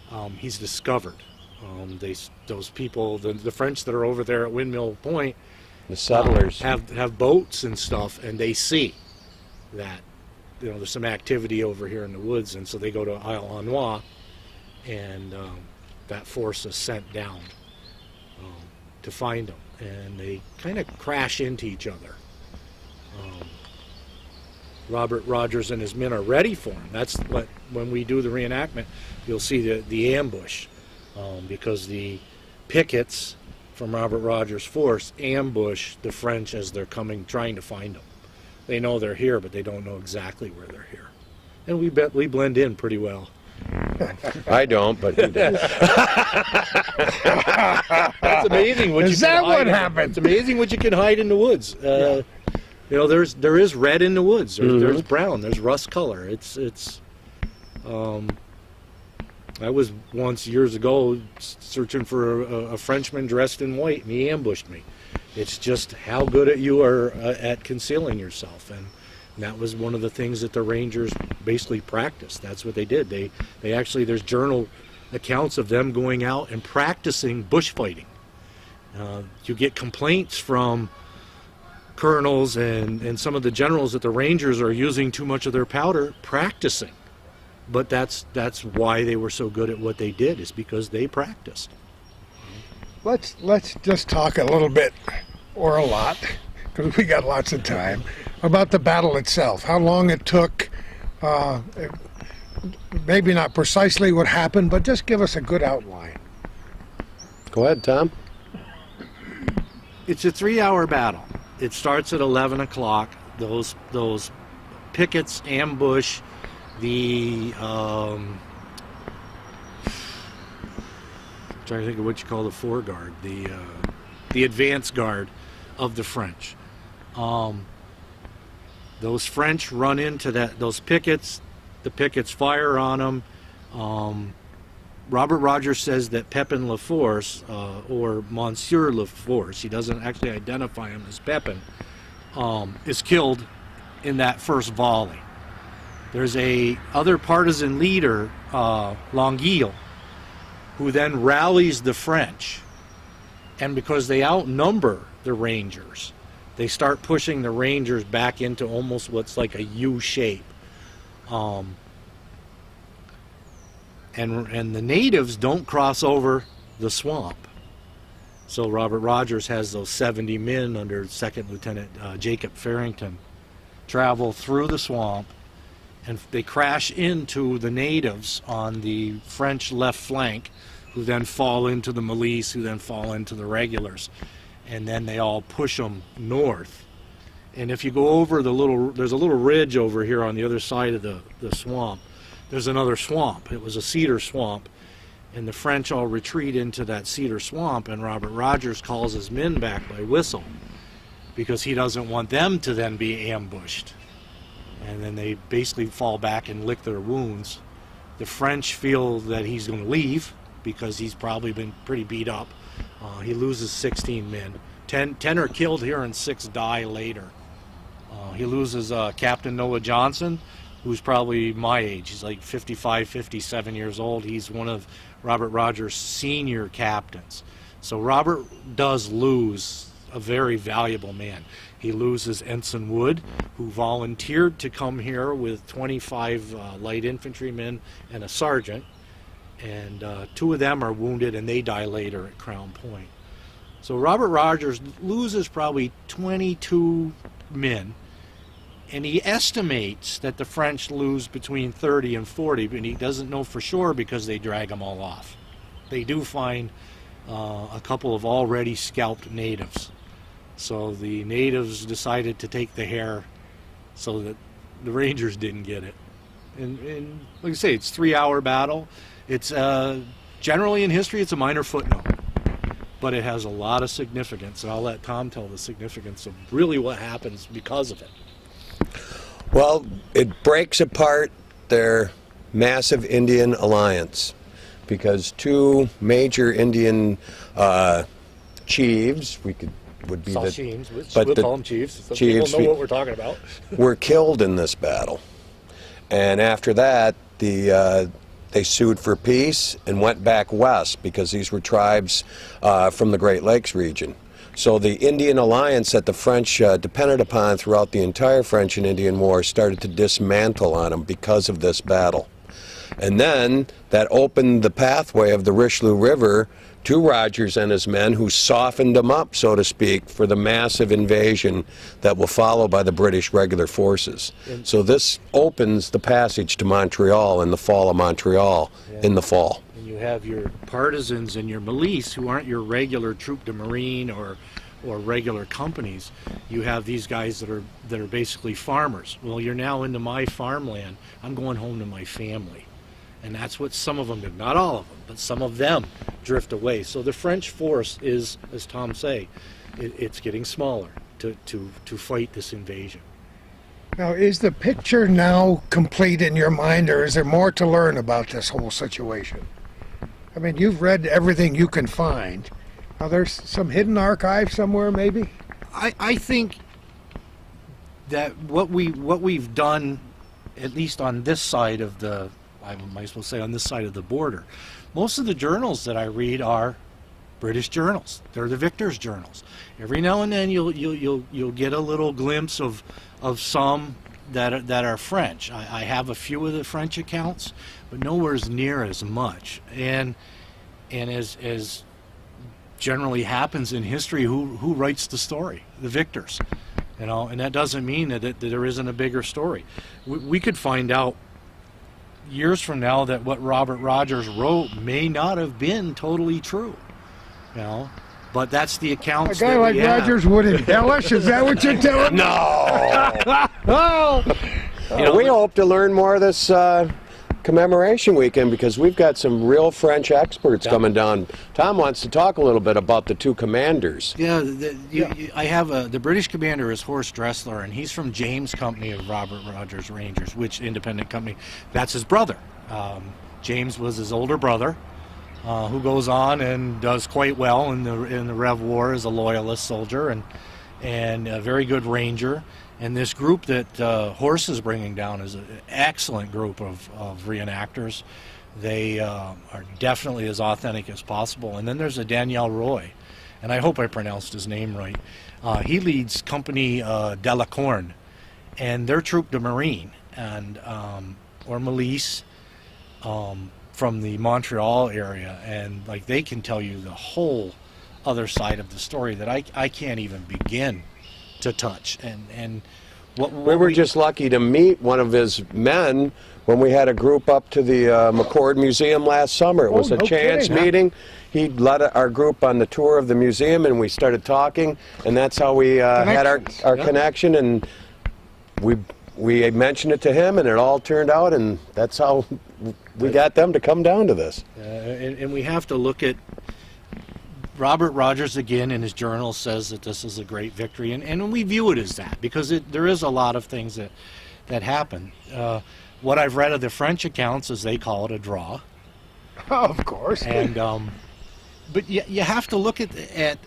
S7: them. He's discovered. Those people, the French that are over there at Windmill Point,
S6: The settlers
S7: have boats and stuff, and they see that there's some activity over here in the woods, and so they go to Isle en Noix, and that force is sent down to find them, and they kind of crash into each other. Robert Rogers and his men are ready for him. That's what, when we do the reenactment, you'll see the ambush, because the pickets from Robert Rogers' force ambush the French as they're coming, trying to find them. They know they're here, but they don't know exactly where they're here. And we blend in pretty well.
S6: I don't, but he does.
S7: That's amazing what
S3: Is
S7: you
S3: that
S7: can hide
S3: what
S7: in-
S3: happened?
S7: It's amazing what you can hide in the woods. There is red in the woods. There's brown. There's rust color. I was once years ago searching for a Frenchman dressed in white, and he ambushed me. It's just how good at you are at concealing yourself, and that was one of the things that the Rangers basically practiced. That's what they did. They actually, there's journal accounts of them going out and practicing bushfighting. You get complaints from colonels and some of the generals that the Rangers are using too much of their powder practicing. But that's why they were so good at what they did, is because they practiced.
S3: Let's just talk a little bit, or a lot, because we got lots of time, about the battle itself. How long it took, maybe not precisely what happened, but just give us a good outline.
S6: Go ahead, Tom.
S7: It's a 3-hour battle. It starts at 11 o'clock. Those pickets ambush the trying to think of what you call the foreguard, the advance guard of the French. Those French run into those pickets. The pickets fire on them. Robert Rogers says that Pepin Laforce, or Monsieur Laforce, he doesn't actually identify him as Pepin, is killed in that first volley. There's a other partisan leader, Longueuil, who then rallies the French, and because they outnumber the Rangers, they start pushing the Rangers back into almost what's like a U shape. And the natives don't cross over the swamp. So Robert Rogers has those 70 men under Second Lieutenant Jacob Farrington travel through the swamp, and they crash into the natives on the French left flank, who then fall into the milice, who then fall into the regulars, and then they all push them north. And if you go over there's a little ridge over here on the other side of the swamp. There's another swamp. It was a cedar swamp, and the French all retreat into that cedar swamp, and Robert Rogers calls his men back by whistle because he doesn't want them to then be ambushed. And then they basically fall back and lick their wounds. The French feel that he's going to leave because he's probably been pretty beat up. He loses 16 men. 10 are killed here and 6 die later. He loses Captain Noah Johnson, who's probably my age. He's like 55, 57 years old. He's one of Robert Rogers' senior captains. So Robert does lose a very valuable man. He loses Ensign Wood, who volunteered to come here with 25 light infantrymen and a sergeant. And 2 of them are wounded, and they die later at Crown Point. So Robert Rogers loses probably 22 men, and he estimates that the French lose between 30 and 40, but he doesn't know for sure because they drag them all off. They do find a couple of already scalped natives. So the natives decided to take the hair so that the Rangers didn't get it. And like I say, it's a 3-hour battle. It's generally in history, it's a minor footnote, but it has a lot of significance, and I'll let Tom tell the significance of really what happens because of it.
S6: Well, it breaks apart their massive Indian alliance because 2 major Indian chiefs, would be
S7: Sasheens,
S6: but
S7: we'll
S6: the
S7: call them chiefs. So
S6: chiefs
S7: people know what we're talking about.
S6: were killed in this battle, and after that, they sued for peace and went back west because these were tribes from the Great Lakes region. So the Indian alliance that the French depended upon throughout the entire French and Indian War started to dismantle on them because of this battle. And then that opened the pathway of the Richelieu River to Rogers and his men, who softened them up, so to speak, for the massive invasion that will follow by the British regular forces. So this opens the passage to Montreal and the fall of Montreal in the fall.
S7: And you have your partisans and your milice, who aren't your regular troupe de marine or regular companies. You have these guys that are basically farmers. Well, you're now into my farmland. I'm going home to my family. And that's what some of them do. Not all of them, but some of them drift away. So the French force is, as Tom say, it's getting smaller to fight this invasion.
S3: Now, is the picture now complete in your mind, or is there more to learn about this whole situation? I mean, you've read everything you can find. Now, there's some hidden archive somewhere, maybe?
S7: I think that what we've done, at least on this side of the, I might as well say on this side of the border, most of the journals that I read are British journals. They're the victors' journals. Every now and then you'll get a little glimpse of some that are French. I have a few of the French accounts, but nowhere near as much. And as generally happens in history, who writes the story? The victors. You know, and that doesn't mean that there isn't a bigger story. We could find out years from now that what Robert Rogers wrote may not have been totally true, you know, but that's the accounts.
S3: A guy like Rogers would embellish? Is that what you're telling me?
S6: No!
S3: Oh!
S6: You know, we hope to learn more this commemoration weekend because we've got some real French experts coming down. Tom wants to talk a little bit about the 2 commanders.
S7: Yeah, I have the British commander is Horst Dressler, and he's from James Company of Robert Rogers Rangers, which independent company. That's his brother. James was his older brother, who goes on and does quite well in the Rev War as a loyalist soldier and a very good ranger. And this group that Horst is bringing down is an excellent group of reenactors. They are definitely as authentic as possible. And then there's a Daniel Roy, and I hope I pronounced his name right. He leads Company Delacorne, and they're troupe de marine and or milice from the Montreal area, and like they can tell you the whole other side of the story that I can't even begin to touch. And what
S6: We were just lucky to meet one of his men when we had a group up to the McCord Museum last summer. It was
S3: Oh,
S6: a
S3: no
S6: chance
S3: kidding, huh?
S6: meeting. He led our group on the tour of the museum, and we started talking, and that's how we had our
S3: Connections.
S6: connection. And we mentioned it to him, and it all turned out, and that's how we got them to come down to this.
S7: and we have to look at Robert Rogers again in his journal says that this is a great victory, and we view it as that because there is a lot of things that happen. What I've read of the French accounts is they call it a draw,
S3: Of course.
S7: and but you have to look at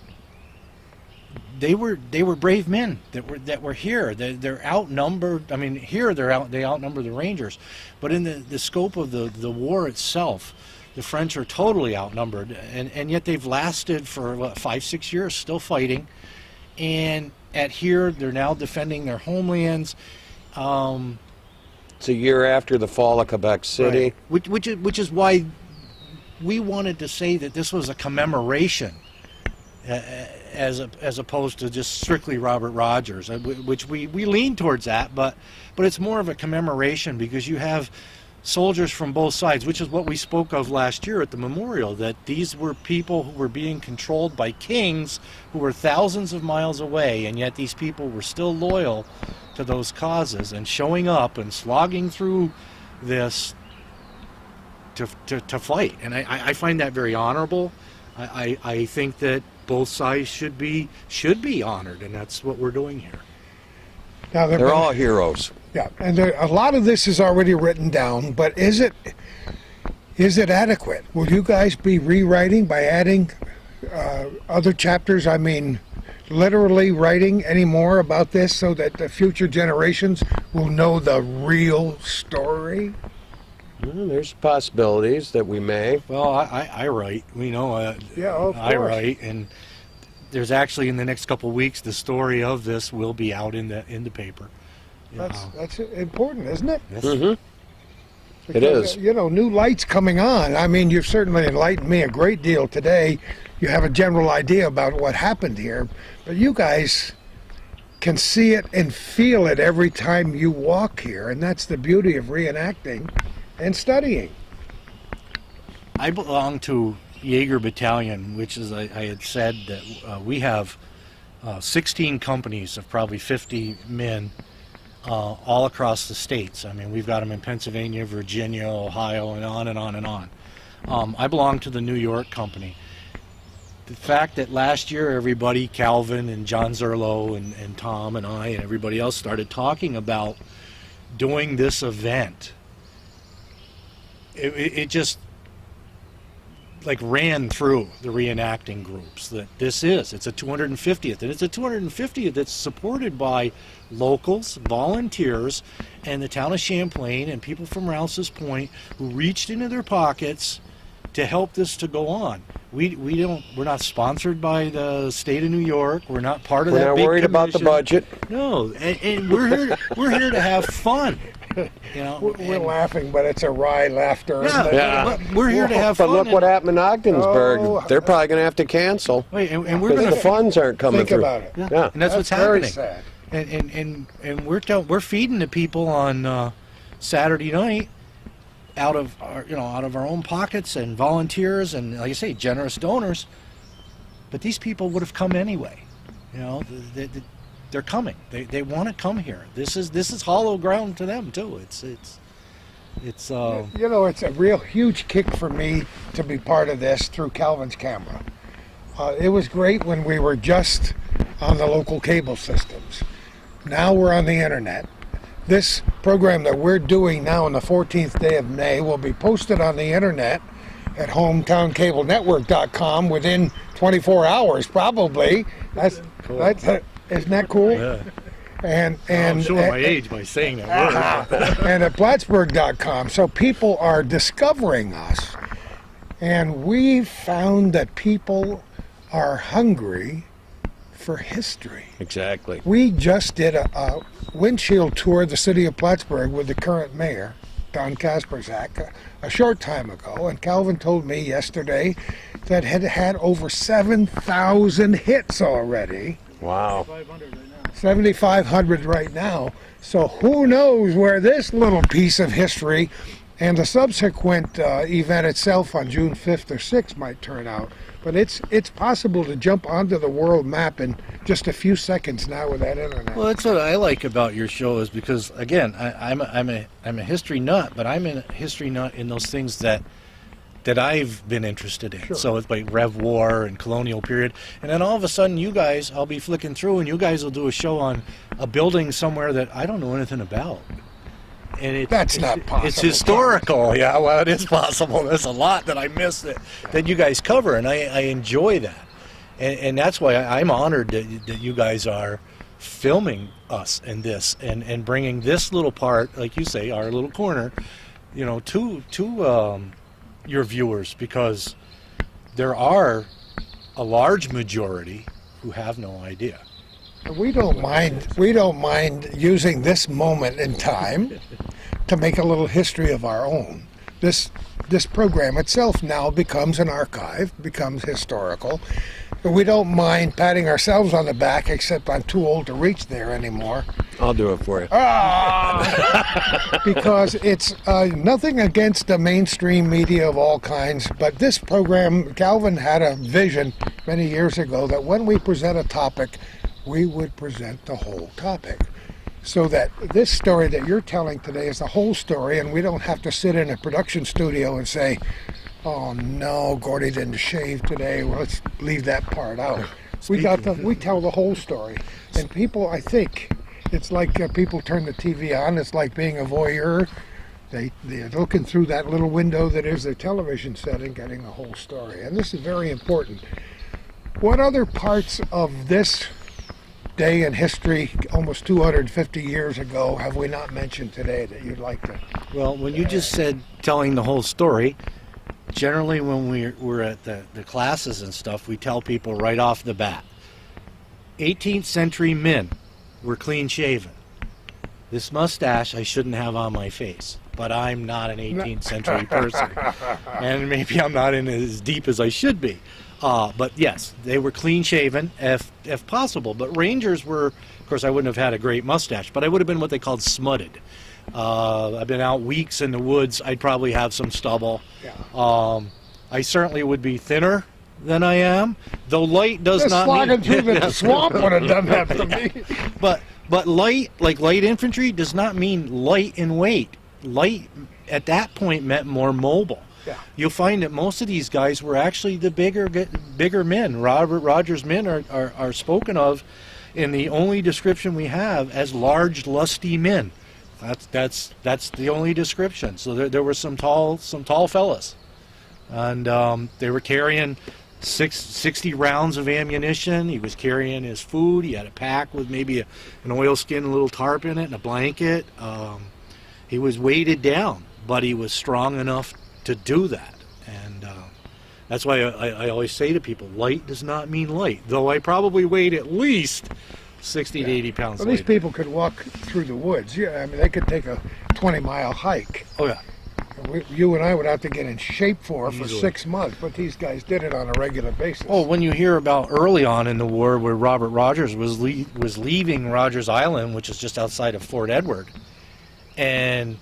S7: they were brave men that were here. They're outnumbered. I mean, here they outnumber the Rangers, but in the scope of the war itself, the French are totally outnumbered, and yet they've lasted for what, 5-6 years, still fighting. And at here, they're now defending their homelands.
S6: It's a year after the fall of Quebec City.
S7: Right. Which is why we wanted to say that this was a commemoration, as opposed to just strictly Robert Rogers, which we lean towards that, but it's more of a commemoration because you have soldiers from both sides, which is what we spoke of last year at the memorial, that these were people who were being controlled by kings who were thousands of miles away, and yet these people were still loyal to those causes and showing up and slogging through this to fight. And I find that very honorable. I think that both sides should be honored, and that's what we're doing here.
S3: Now,
S6: They're all heroes.
S3: Yeah, and a lot of this is already written down, but is it adequate? Will you guys be rewriting by adding other chapters? I mean, literally writing any more about this so that the future generations will know the real story?
S6: Well, there's possibilities that we may.
S7: Well, I write. We know.
S3: Yeah, of
S7: I
S3: course.
S7: write, and there's actually in the next couple of weeks the story of this will be out in the paper. You know.
S3: That's important, isn't it?
S7: Yes.
S6: Mm-hmm. It
S3: Because,
S6: is.
S3: new light's coming on. I mean, you've certainly enlightened me a great deal today. You have a general idea about what happened here, but you guys can see it and feel it every time you walk here, and that's the beauty of reenacting and studying.
S7: I belong to Jaeger Battalion, which is, I had said that we have 16 companies of probably 50 men all across the states. I mean, we've got them in Pennsylvania, Virginia, Ohio, and on and on and on. I belong to the New York company. The fact that last year everybody, Calvin and John Zerlo and Tom and I and everybody else started talking about doing this event, it just like ran through the reenacting groups that it's a 250th, and it's a 250th that's supported by locals, volunteers, and the town of Champlain and people from Rouse's Point who reached into their pockets to help this to go on. We're not sponsored by the state of New York. We're not part of
S6: We're
S7: that
S6: not
S7: big
S6: worried about the
S7: commission.
S6: budget.
S7: No, and we're here to have fun.
S3: We're laughing, but it's a wry laughter. isn't it?
S6: Yeah.
S7: but we're here to have
S6: But
S7: fun.
S6: look what happened in Ogdensburg.
S3: Oh.
S6: They're probably going to have to cancel
S7: Wait, and we're
S6: because
S7: going
S6: the funds aren't coming
S3: Think
S6: through.
S3: about it.
S6: Yeah.
S7: and that's what's
S3: very
S7: happening.
S3: sad.
S7: And we're feeding the people on Saturday night out of our own pockets, and volunteers and, like I say, generous donors. But these people would have come anyway. They're coming. They want to come here. This is hollow ground to them too. It's
S3: It's a real huge kick for me to be part of this through Calvin's camera. It was great when we were just on the local cable systems. Now we're on the internet. This program that we're doing now on the 14th day of May will be posted on the internet at hometowncablenetwork.com within 24 hours, probably. That's
S7: cool.
S3: Isn't that cool?
S7: Yeah.
S3: And
S7: I'm showing my age by saying that word.
S3: and at Plattsburgh.com. So people are discovering us. And we found that people are hungry for history.
S6: Exactly.
S3: We just did a windshield tour of the city of Plattsburgh with the current mayor, Don Kasperzak, a short time ago. And Calvin told me yesterday that had had over 7,000 hits already.
S6: Wow.
S3: 7,500 right now. So who knows where this little piece of history and the subsequent event itself on June 5th or 6th might turn out. But it's possible to jump onto the world map in just a few seconds now with that internet.
S7: Well, that's what I like about your show is because, again, I'm a history nut, but I'm a history nut in those things that I've been interested in.
S3: Sure.
S7: So it's like Rev War and colonial period. And then all of a sudden you guys, I'll be flicking through and you guys will do a show on a building somewhere that I don't know anything about. And
S3: That's not possible.
S7: It's historical. Yeah, well, it is possible. There's a lot that I miss that you guys cover, and I enjoy that. And that's why I'm honored that you guys are filming us in this and bringing this little part, like you say, our little corner, to your viewers, because there are a large majority who have no idea.
S3: We don't mind using this moment in time to make a little history of our own. This program itself now becomes an archive, becomes historical. We don't mind patting ourselves on the back, except I'm too old to reach there anymore.
S6: I'll do it for you.
S3: Because it's nothing against the mainstream media of all kinds, but this program, Calvin had a vision many years ago that when we present a topic, we would present the whole topic. So that this story that you're telling today is the whole story, and we don't have to sit in a production studio and say, oh no, Gordy didn't shave today, well, let's leave that part out. We tell the whole story. And people, I think, it's like people turn the TV on, it's like being a voyeur. They're looking through that little window that is their television set and getting the whole story. And this is very important. What other parts of this day in history, almost 250 years ago, have we not mentioned today that you'd like to?
S7: Well, when you just said telling the whole story, generally when we're at the classes and stuff, we tell people right off the bat, 18th century men were clean shaven. This mustache I shouldn't have on my face, but I'm not an 18th century person. And maybe I'm not in as deep as I should be. But yes, they were clean shaven if possible. But Rangers were, of course, I wouldn't have had a great mustache, but I would have been what they called smutted. I've been out weeks in the woods. I'd probably have some stubble.
S3: Yeah.
S7: I certainly would be thinner than I am, though light does not mean...
S3: slogging through the swamp would have done that to me.
S7: But light, like light infantry, does not mean light in weight. Light at that point meant more mobile.
S3: Yeah.
S7: You'll find that most of these guys were actually the bigger men. Robert Rogers' men are spoken of in the only description we have as large, lusty men. That's the only description. So there were some tall fellas, and they were carrying 60 rounds of ammunition. He was carrying his food. He had a pack with maybe an oilskin, a little tarp in it, and a blanket. He was weighted down, but he was strong enough to do that. And that's why I always say to people, light does not mean light, though I probably weighed at least 60 to 80 pounds.
S3: Well, these people could walk through the woods. Yeah, I mean, they could take a 20-mile hike.
S7: Oh yeah.
S3: You and I would have to get in shape for
S7: Easily.
S3: 6 months, but these guys did it on a regular basis.
S7: Oh, when you hear about early on in the war where Robert Rogers was leaving Rogers Island, which is just outside of Fort Edward, and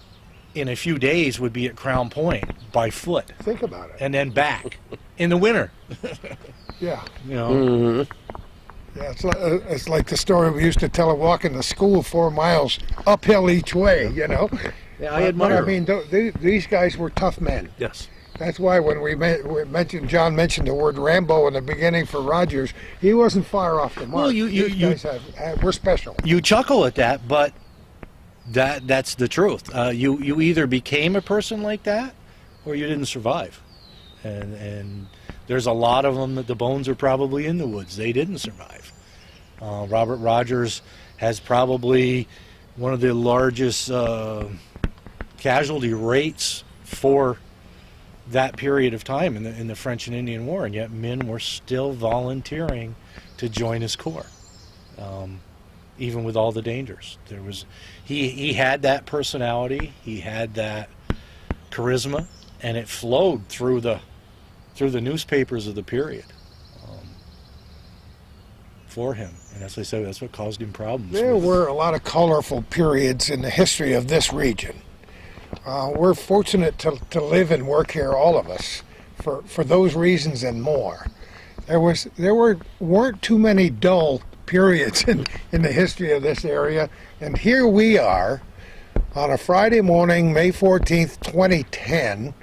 S7: in a few days would be at Crown Point by foot,
S3: Think about it.
S7: and then back in the winter.
S3: Yeah.
S7: You know,
S6: Mm-hmm.
S3: Yeah, it's like the story we used to tell of walking to school 4 miles uphill each way, you know.
S7: yeah, I
S3: But
S7: admire.
S3: I mean, these guys were tough men.
S7: Yes.
S3: That's why when we mentioned, John mentioned the word Rambo in the beginning for Rogers, he wasn't far off the mark.
S7: Well,
S3: These guys we're special.
S7: You chuckle at that, but that's the truth. You either became a person like that, or you didn't survive. And there's a lot of them that the bones are probably in the woods. They didn't survive. Robert Rogers has probably one of the largest casualty rates for that period of time in the French and Indian War, and yet men were still volunteering to join his corps. Even with all the dangers, he had that personality, he had that charisma, and it flowed through the through the newspapers of the period for him. And as I said, that's what caused him problems.
S3: There were a lot of colorful periods in the history of this region. We're fortunate to live and work here, all of us, for those reasons and more. There weren't too many dull periods in the history of this area, and here we are on a Friday morning, May 14th, 2010,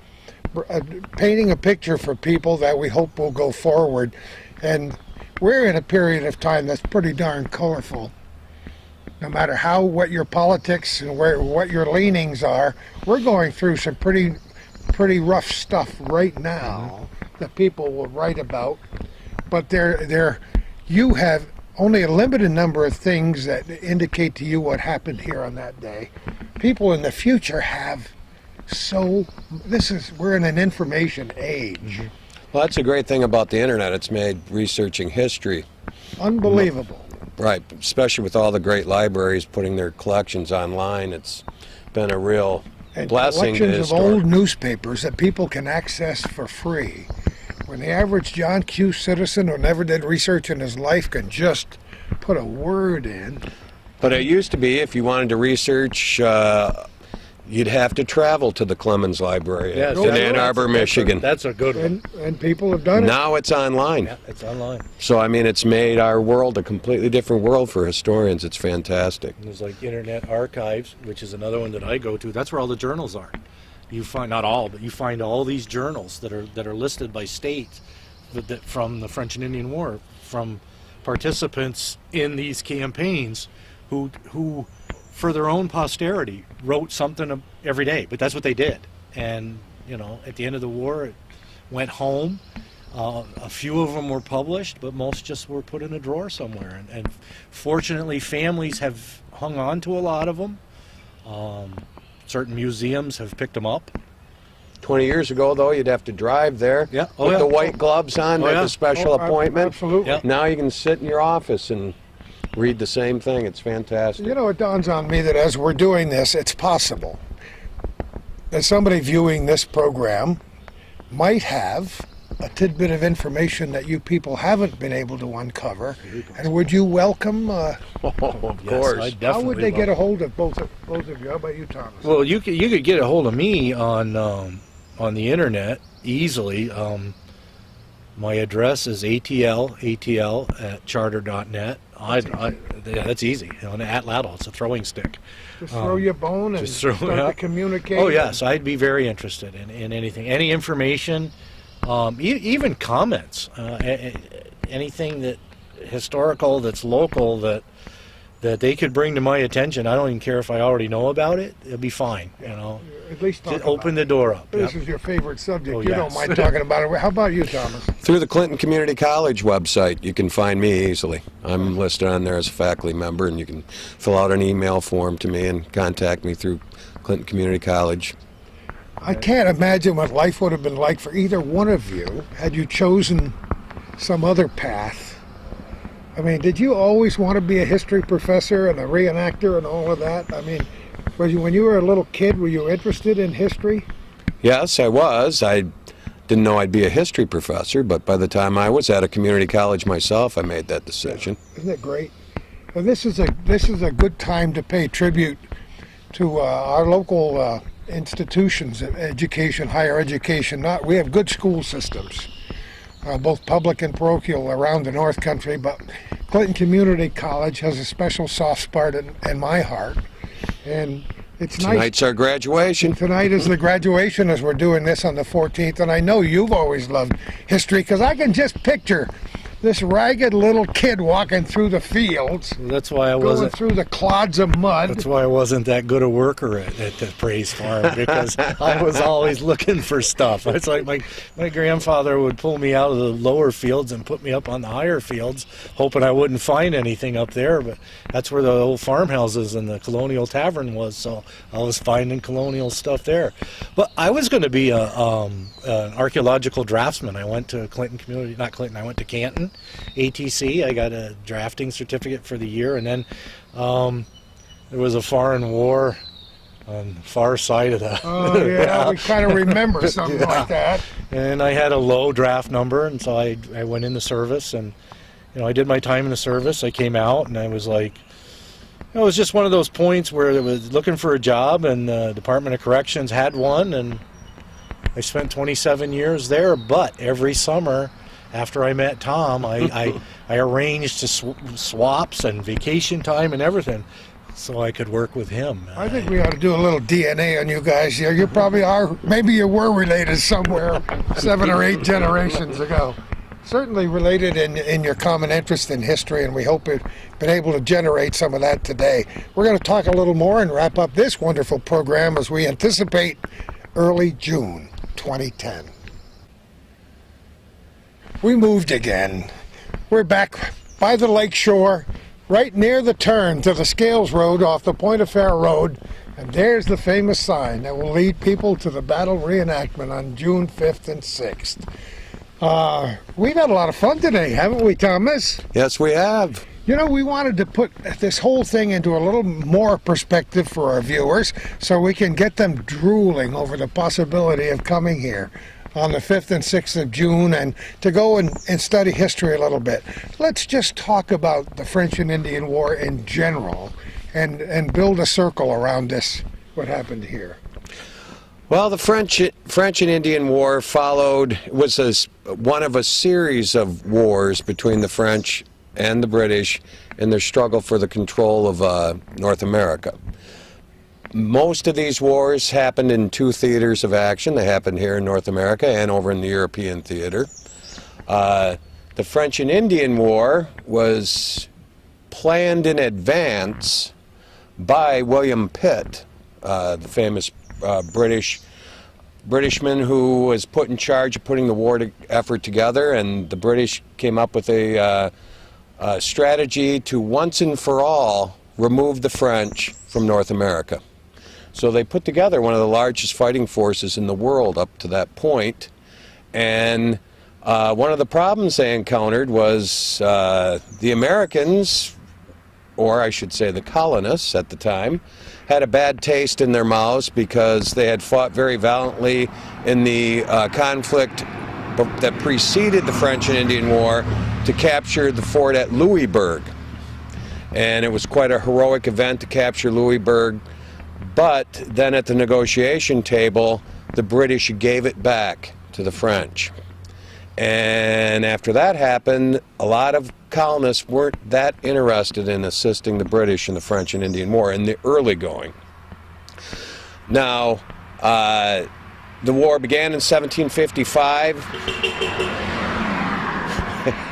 S3: painting a picture for people that we hope will go forward. And we're in a period of time that's pretty darn colorful. No matter what your politics and what your leanings are, we're going through some pretty rough stuff right now that people will write about. But you have only a limited number of things that indicate to you what happened here on that day. People in the future have we're in an information age.
S6: Well, that's a great thing about the internet. It's made researching history
S3: Unbelievable.
S6: right, especially with all the great libraries putting their collections online. It's been a real
S3: And
S6: blessing to
S3: collections of
S6: historians.
S3: old newspapers that people can access for free. When the average John Q. citizen who never did research in his life can just put a word in.
S6: But it used to be, if you wanted to research, you'd have to travel to the Clemens Library
S7: Yes,
S6: in Ann Arbor, Michigan.
S7: That's a good one.
S3: And people have done it.
S6: Now it's online.
S7: Yeah, it's online.
S6: So, I mean, it's made our world a completely different world for historians. It's fantastic.
S7: There's like Internet Archives, which is another one that I go to. That's where all the journals are. You find, not all, but you find all these journals that are listed by state that from the French and Indian War, from participants in these campaigns who for their own posterity wrote something every day. But that's what they did. And, you know, at the end of the war, it went home. A few of them were published, but most just were put in a drawer somewhere. And fortunately, families have hung on to a lot of them. Certain museums have picked them up.
S6: 20 years ago, though, you'd have to drive there,
S7: Yeah. Oh,
S6: put
S7: yeah.
S6: the white gloves on, make
S7: yeah.
S6: a special appointment.
S3: Absolutely.
S7: Yeah.
S6: Now you can sit in your office and read the same thing. It's fantastic.
S3: You know, it dawns on me that as we're doing this, it's possible that somebody viewing this program might have a tidbit of information that you people haven't been able to uncover. And would you welcome?
S6: of
S7: Yes,
S6: course.
S7: I
S3: How
S7: definitely
S3: would they
S7: will.
S3: get a hold of both of you? How about you, Thomas?
S7: Well, you could get a hold of me on the internet easily. My address is atl@charter.net. Yeah, that's easy. You know, at Laddle, it's a throwing stick.
S3: Just throw you a bone and
S7: just throw-
S3: start
S7: yeah.
S3: to communicate.
S7: Oh yes, I'd be very interested in anything, any information, even comments, anything that historical, that's local, that they could bring to my attention. I don't even care if I already know about it. It'll be fine. You know,
S3: At least talk
S7: just
S3: about
S7: open
S3: it.
S7: the door up.
S3: This
S7: Yep.
S3: is your favorite subject.
S7: Oh,
S3: You don't
S7: yes.
S3: mind talking about it. How about you, Thomas?
S6: Through the Clinton Community College website, you can find me easily. I'm listed on there as a faculty member, and you can fill out an email form to me and contact me through Clinton Community College.
S3: I can't imagine what life would have been like for either one of you had you chosen some other path. I mean, did you always want to be a history professor and a reenactor and all of that? I mean, when you were a little kid, were you interested in history?
S6: Yes, I was. I didn't know I'd be a history professor, but by the time I was at a community college myself, I made that decision.
S3: Isn't it great? And this is a good time to pay tribute to our local institutions of education, higher education. We have good school systems, both public and parochial around the North Country, but Clinton Community College has a special soft spot in my heart. And it's nice.
S6: Tonight's our graduation.
S3: Tonight is the graduation as we're doing this on the 14th, and I know you've always loved history because I can just picture this ragged little kid walking through the fields,
S7: That's why I
S3: going
S7: wasn't.
S3: through the clods of mud.
S7: That's why I wasn't that good a worker at the Praise Farm, because I was always looking for stuff. It's like my grandfather would pull me out of the lower fields and put me up on the higher fields, hoping I wouldn't find anything up there. But that's where the old farmhouses and the Colonial Tavern was, so I was finding colonial stuff there. But I was going to be an archaeological draftsman. I went to I went to Canton. ATC. I got a drafting certificate for the year, and then there was a foreign war on the far side of the.
S3: Oh, yeah, we kind of remember something like that.
S7: And I had a low draft number, and so I went into service, and I did my time in the service. I came out, and I was like, it was just one of those points where I was looking for a job, and the Department of Corrections had one, and I spent 27 years there. But every summer, after I met Tom, I arranged swaps and vacation time and everything, so I could work with him.
S3: I think we ought to do a little DNA on you guys here. You probably are, maybe you were related somewhere 7 or 8 generations ago. Certainly related in your common interest in history, and we hope we've been able to generate some of that today. We're going to talk a little more and wrap up this wonderful program as we anticipate early June 2010. We moved again. We're back by the lake shore, right near the turn to the Scales Road off the Point of Fair Road, and there's the famous sign that will lead people to the battle reenactment on June 5th and 6th. We've had a lot of fun today, haven't we, Thomas?
S6: Yes, we have.
S3: We wanted to put this whole thing into a little more perspective for our viewers so we can get them drooling over the possibility of coming here on the 5th and 6th of June and to go and study history a little bit. Let's just talk about the French and Indian War in general and build a circle around this, what happened here.
S6: Well, the French and Indian War was one of a series of wars between the French and the British in their struggle for the control of North America. Most of these wars happened in 2 theaters of action. They happened here in North America and over in the European theater. The French and Indian War was planned in advance by William Pitt, the famous Britishman who was put in charge of putting the war effort together, and the British came up with a strategy to once and for all remove the French from North America. So they put together one of the largest fighting forces in the world up to that point, and one of the problems they encountered was the Americans, or I should say the colonists at the time, had a bad taste in their mouths because they had fought very valiantly in the conflict that preceded the French and Indian War to capture the fort at Louisburg. And it was quite a heroic event to capture Louisburg, but then at the negotiation table, the British gave it back to the French. And after that happened, a lot of colonists weren't that interested in assisting the British in the French and Indian War in the early going. Now, the war began in 1755.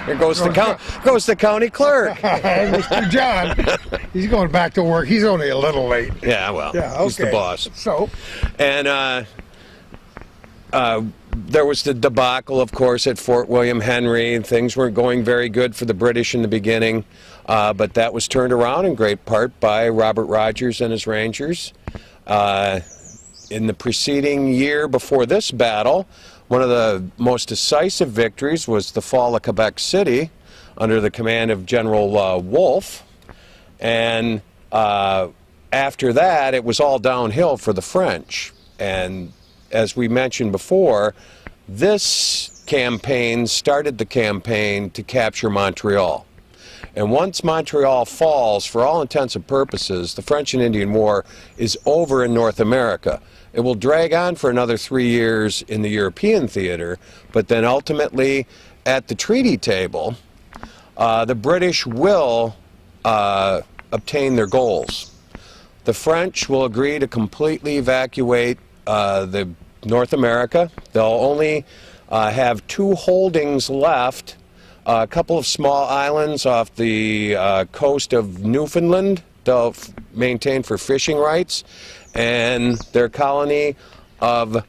S6: Here goes the county clerk.
S3: Mr. John, he's going back to work. He's only a little late.
S6: Yeah, well,
S3: yeah, okay.
S6: He's the boss.
S3: So,
S6: and there was the debacle, of course, at Fort William Henry. Things weren't going very good for the British in the beginning, but that was turned around in great part by Robert Rogers and his Rangers. In the preceding year before this battle, one of the most decisive victories was the fall of Quebec City under the command of General Wolfe. And after that, it was all downhill for the French. And as we mentioned before, this campaign started the campaign to capture Montreal. And once Montreal falls, for all intents and purposes, the French and Indian War is over in North America. It will drag on for another 3 years in the European theater, but then ultimately at the treaty table, the British will obtain their goals. The French will agree to completely evacuate the North America. They'll only have 2 holdings left, a couple of small islands off the coast of Newfoundland they'll maintain for fishing rights, and their colony of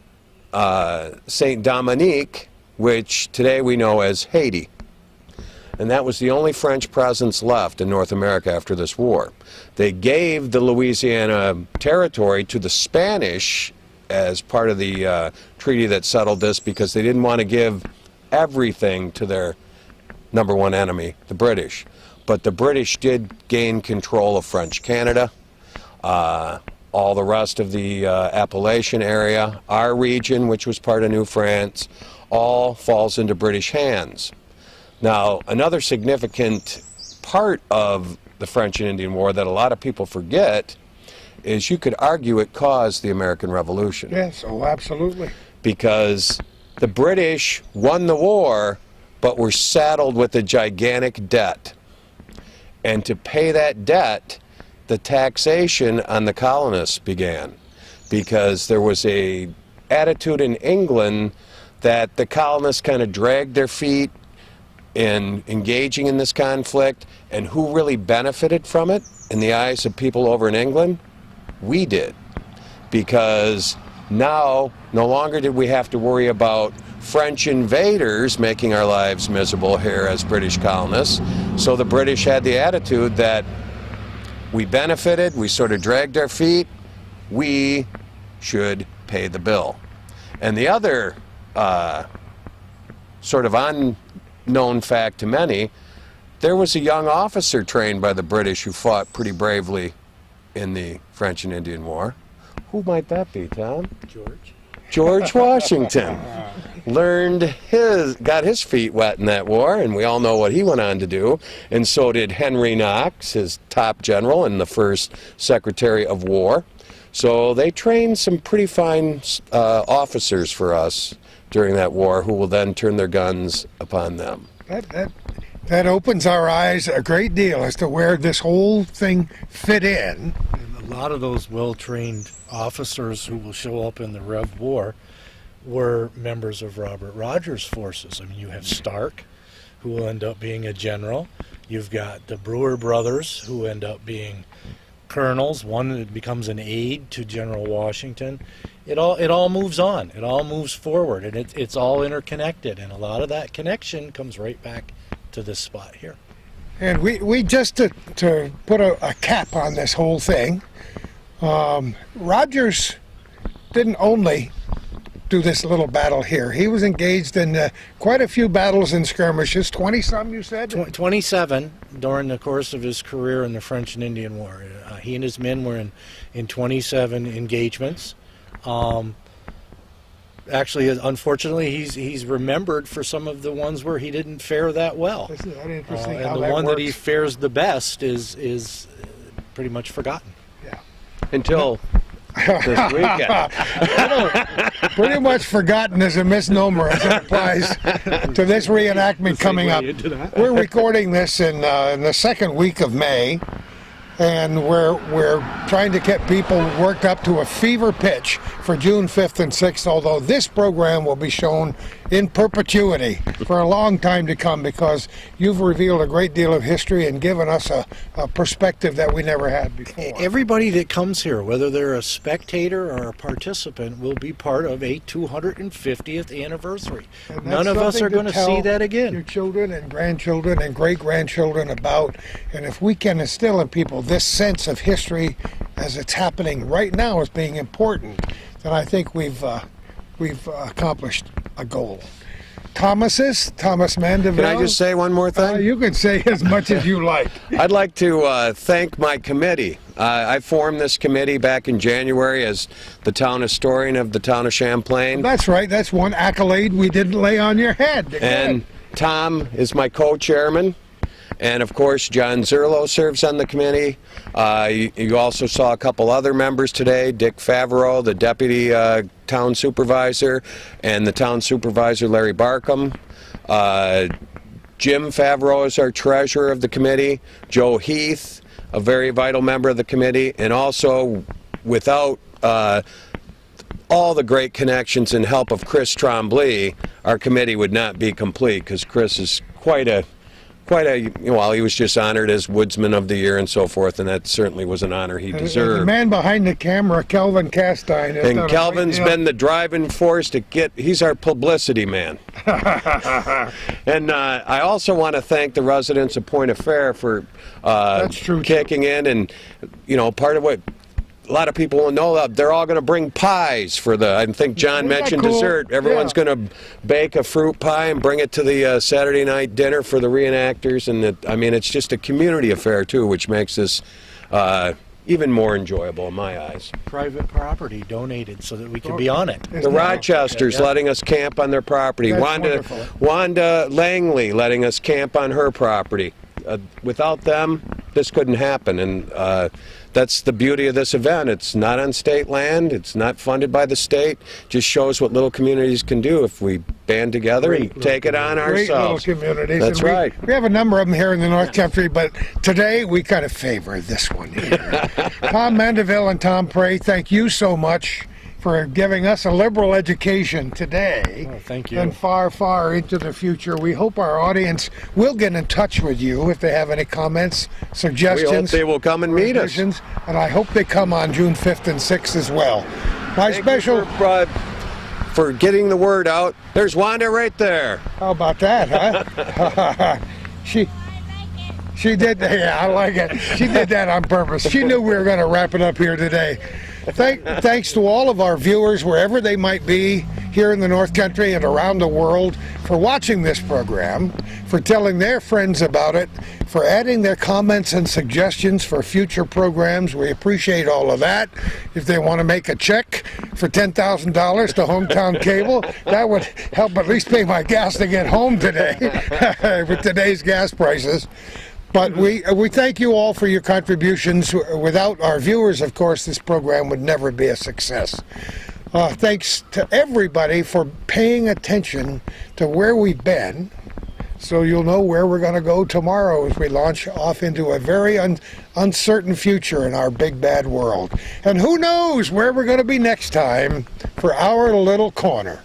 S6: Saint Dominique, which today we know as Haiti. And that was the only French presence left in North America after this war. They gave the Louisiana Territory to the Spanish as part of the treaty that settled this because they didn't want to give everything to their number one enemy, the British. But the British did gain control of French Canada. all the rest of the Appalachian area, our region, which was part of New France, all falls into British hands. Now, another significant part of the French and Indian War that a lot of people forget is you could argue it caused the American Revolution.
S3: Yes, oh, absolutely.
S6: Because the British won the war, but were saddled with a gigantic debt. And to pay that debt, the taxation on the colonists began, because there was a attitude in England that the colonists kind of dragged their feet in engaging in this conflict, and who really benefited from it in the eyes of people over in England? We did, because now no longer did we have to worry about French invaders making our lives miserable here as British colonists. So the British had the attitude that we benefited, we sort of dragged our feet, we should pay the bill. And the other sort of unknown fact to many, there was a young officer trained by the British who fought pretty bravely in the French and Indian War. Who might that be, Tom? George Washington. Got his feet wet in that war, and we all know what he went on to do. And so did Henry Knox, his top general and the first Secretary of War. So they trained some pretty fine officers for us during that war, who will then turn their guns upon them.
S3: That opens our eyes a great deal as to where this whole thing fit in.
S7: And a lot of those well-trained officers who will show up in the Rev War were members of Robert Rogers' forces. I mean, you have Stark, who will end up being a general. You've got the Brewer brothers, who end up being colonels. One that becomes an aide to General Washington. It all moves on. It all moves forward, and it's all interconnected. And a lot of that connection comes right back to this spot here.
S3: And we just to put a cap on this whole thing, Rogers didn't only do this little battle here. He was engaged in quite a few battles and skirmishes, 20-some, you said?
S7: 27 during the course of his career in the French and Indian War. He and his men were in 27 engagements. Actually, unfortunately, he's remembered for some of the ones where he didn't fare that well.
S3: Isn't that interesting
S7: and
S3: how
S7: the
S3: that
S7: one
S3: works?
S7: that he fares the best is pretty much forgotten.
S3: Yeah.
S6: Until this weekend.
S3: Pretty much forgotten is a misnomer as it applies to this reenactment coming up. We're recording this in the second week of May, and we're trying to get people worked up to a fever pitch for June 5th and 6th, although this program will be shown in perpetuity for a long time to come, because you've revealed a great deal of history and given us a perspective that we never had before.
S7: Everybody that comes here, whether they're a spectator or a participant, will be part of a 250th anniversary.
S3: And
S7: None
S3: that's
S7: of us are
S3: something
S7: going to see
S3: tell
S7: that
S3: your
S7: again.
S3: children and grandchildren and great-grandchildren about. And if we can instill in people this sense of history as it's happening right now as being important, then I think we've accomplished a goal. Thomas Mandeville.
S6: Can I just say one more thing?
S3: You can say as much as you like.
S6: I'd like to thank my committee. I formed this committee back in January as the town historian of the town of Champlain.
S3: That's right. That's one accolade we didn't lay on your head.
S6: And Tom is my co-chairman. And of course, John Zerlo serves on the committee. You also saw a couple other members today, Dick Favreau, the deputy town supervisor, and the town supervisor, Larry Barkham. Jim Favreau is our treasurer of the committee. Joe Heath, a very vital member of the committee. And also, without all the great connections and help of Chris Trombley, our committee would not be complete, because Chris is quite a, well, he was just honored as Woodsman of the Year and so forth, and that certainly was an honor he
S3: The
S6: deserved.
S3: man behind the camera, Kelvin Castine. has done
S6: And
S3: a
S6: Kelvin's
S3: great deal.
S6: been the driving force to he's our publicity man. And I also want to thank the residents of Point of Fair for
S3: That's true,
S6: kicking in, and, part of what a lot of people will know, that they're all going to bring pies for I think John
S3: Isn't that
S6: mentioned
S3: cool?
S6: dessert. Everyone's
S3: Yeah.
S6: going to bake a fruit pie and bring it to the Saturday night dinner for the reenactors. And it's just a community affair too, which makes this even more enjoyable in my eyes.
S7: Private property donated so that we can be on it.
S6: The Rochesters letting us camp on their property.
S3: That's
S6: Wanda,
S3: wonderful.
S6: Wanda Langley letting us camp on her property. Without them, this couldn't happen, and that's the beauty of this event. It's not on state land. It's not funded by the state. Just shows what little communities can do if we band together and take it on
S3: Great
S6: ourselves.
S3: little communities.
S6: That's
S3: And
S6: right.
S3: We have a number of them here in the North Country, but today we kind of favor this one here. Tom Mandeville and Tom Prey, thank you so much for giving us a liberal education today.
S7: Oh, thank you.
S3: And far, far into the future. We hope our audience will get in touch with you if they have any comments,
S6: We
S3: suggestions.
S6: hope they will come and meet us.
S3: revisions, And I hope they come on June 5th and 6th as well. My
S6: Thank
S3: special...
S6: you for getting the word out. There's Wanda right there.
S3: How about that, huh? She did, yeah, I like it. She did that on purpose. She knew we were going to wrap it up here today. Thanks to all of our viewers, wherever they might be, here in the North Country and around the world, for watching this program, for telling their friends about it, for adding their comments and suggestions for future programs. We appreciate all of that. If they want to make a check for $10,000 to Hometown Cable, that would help at least pay my gas to get home today with today's gas prices. But we thank you all for your contributions. Without our viewers, of course, this program would never be a success. Thanks to everybody for paying attention to where we've been, so you'll know where we're going to go tomorrow as we launch off into a very uncertain future in our big bad world. And who knows where we're going to be next time for our little corner.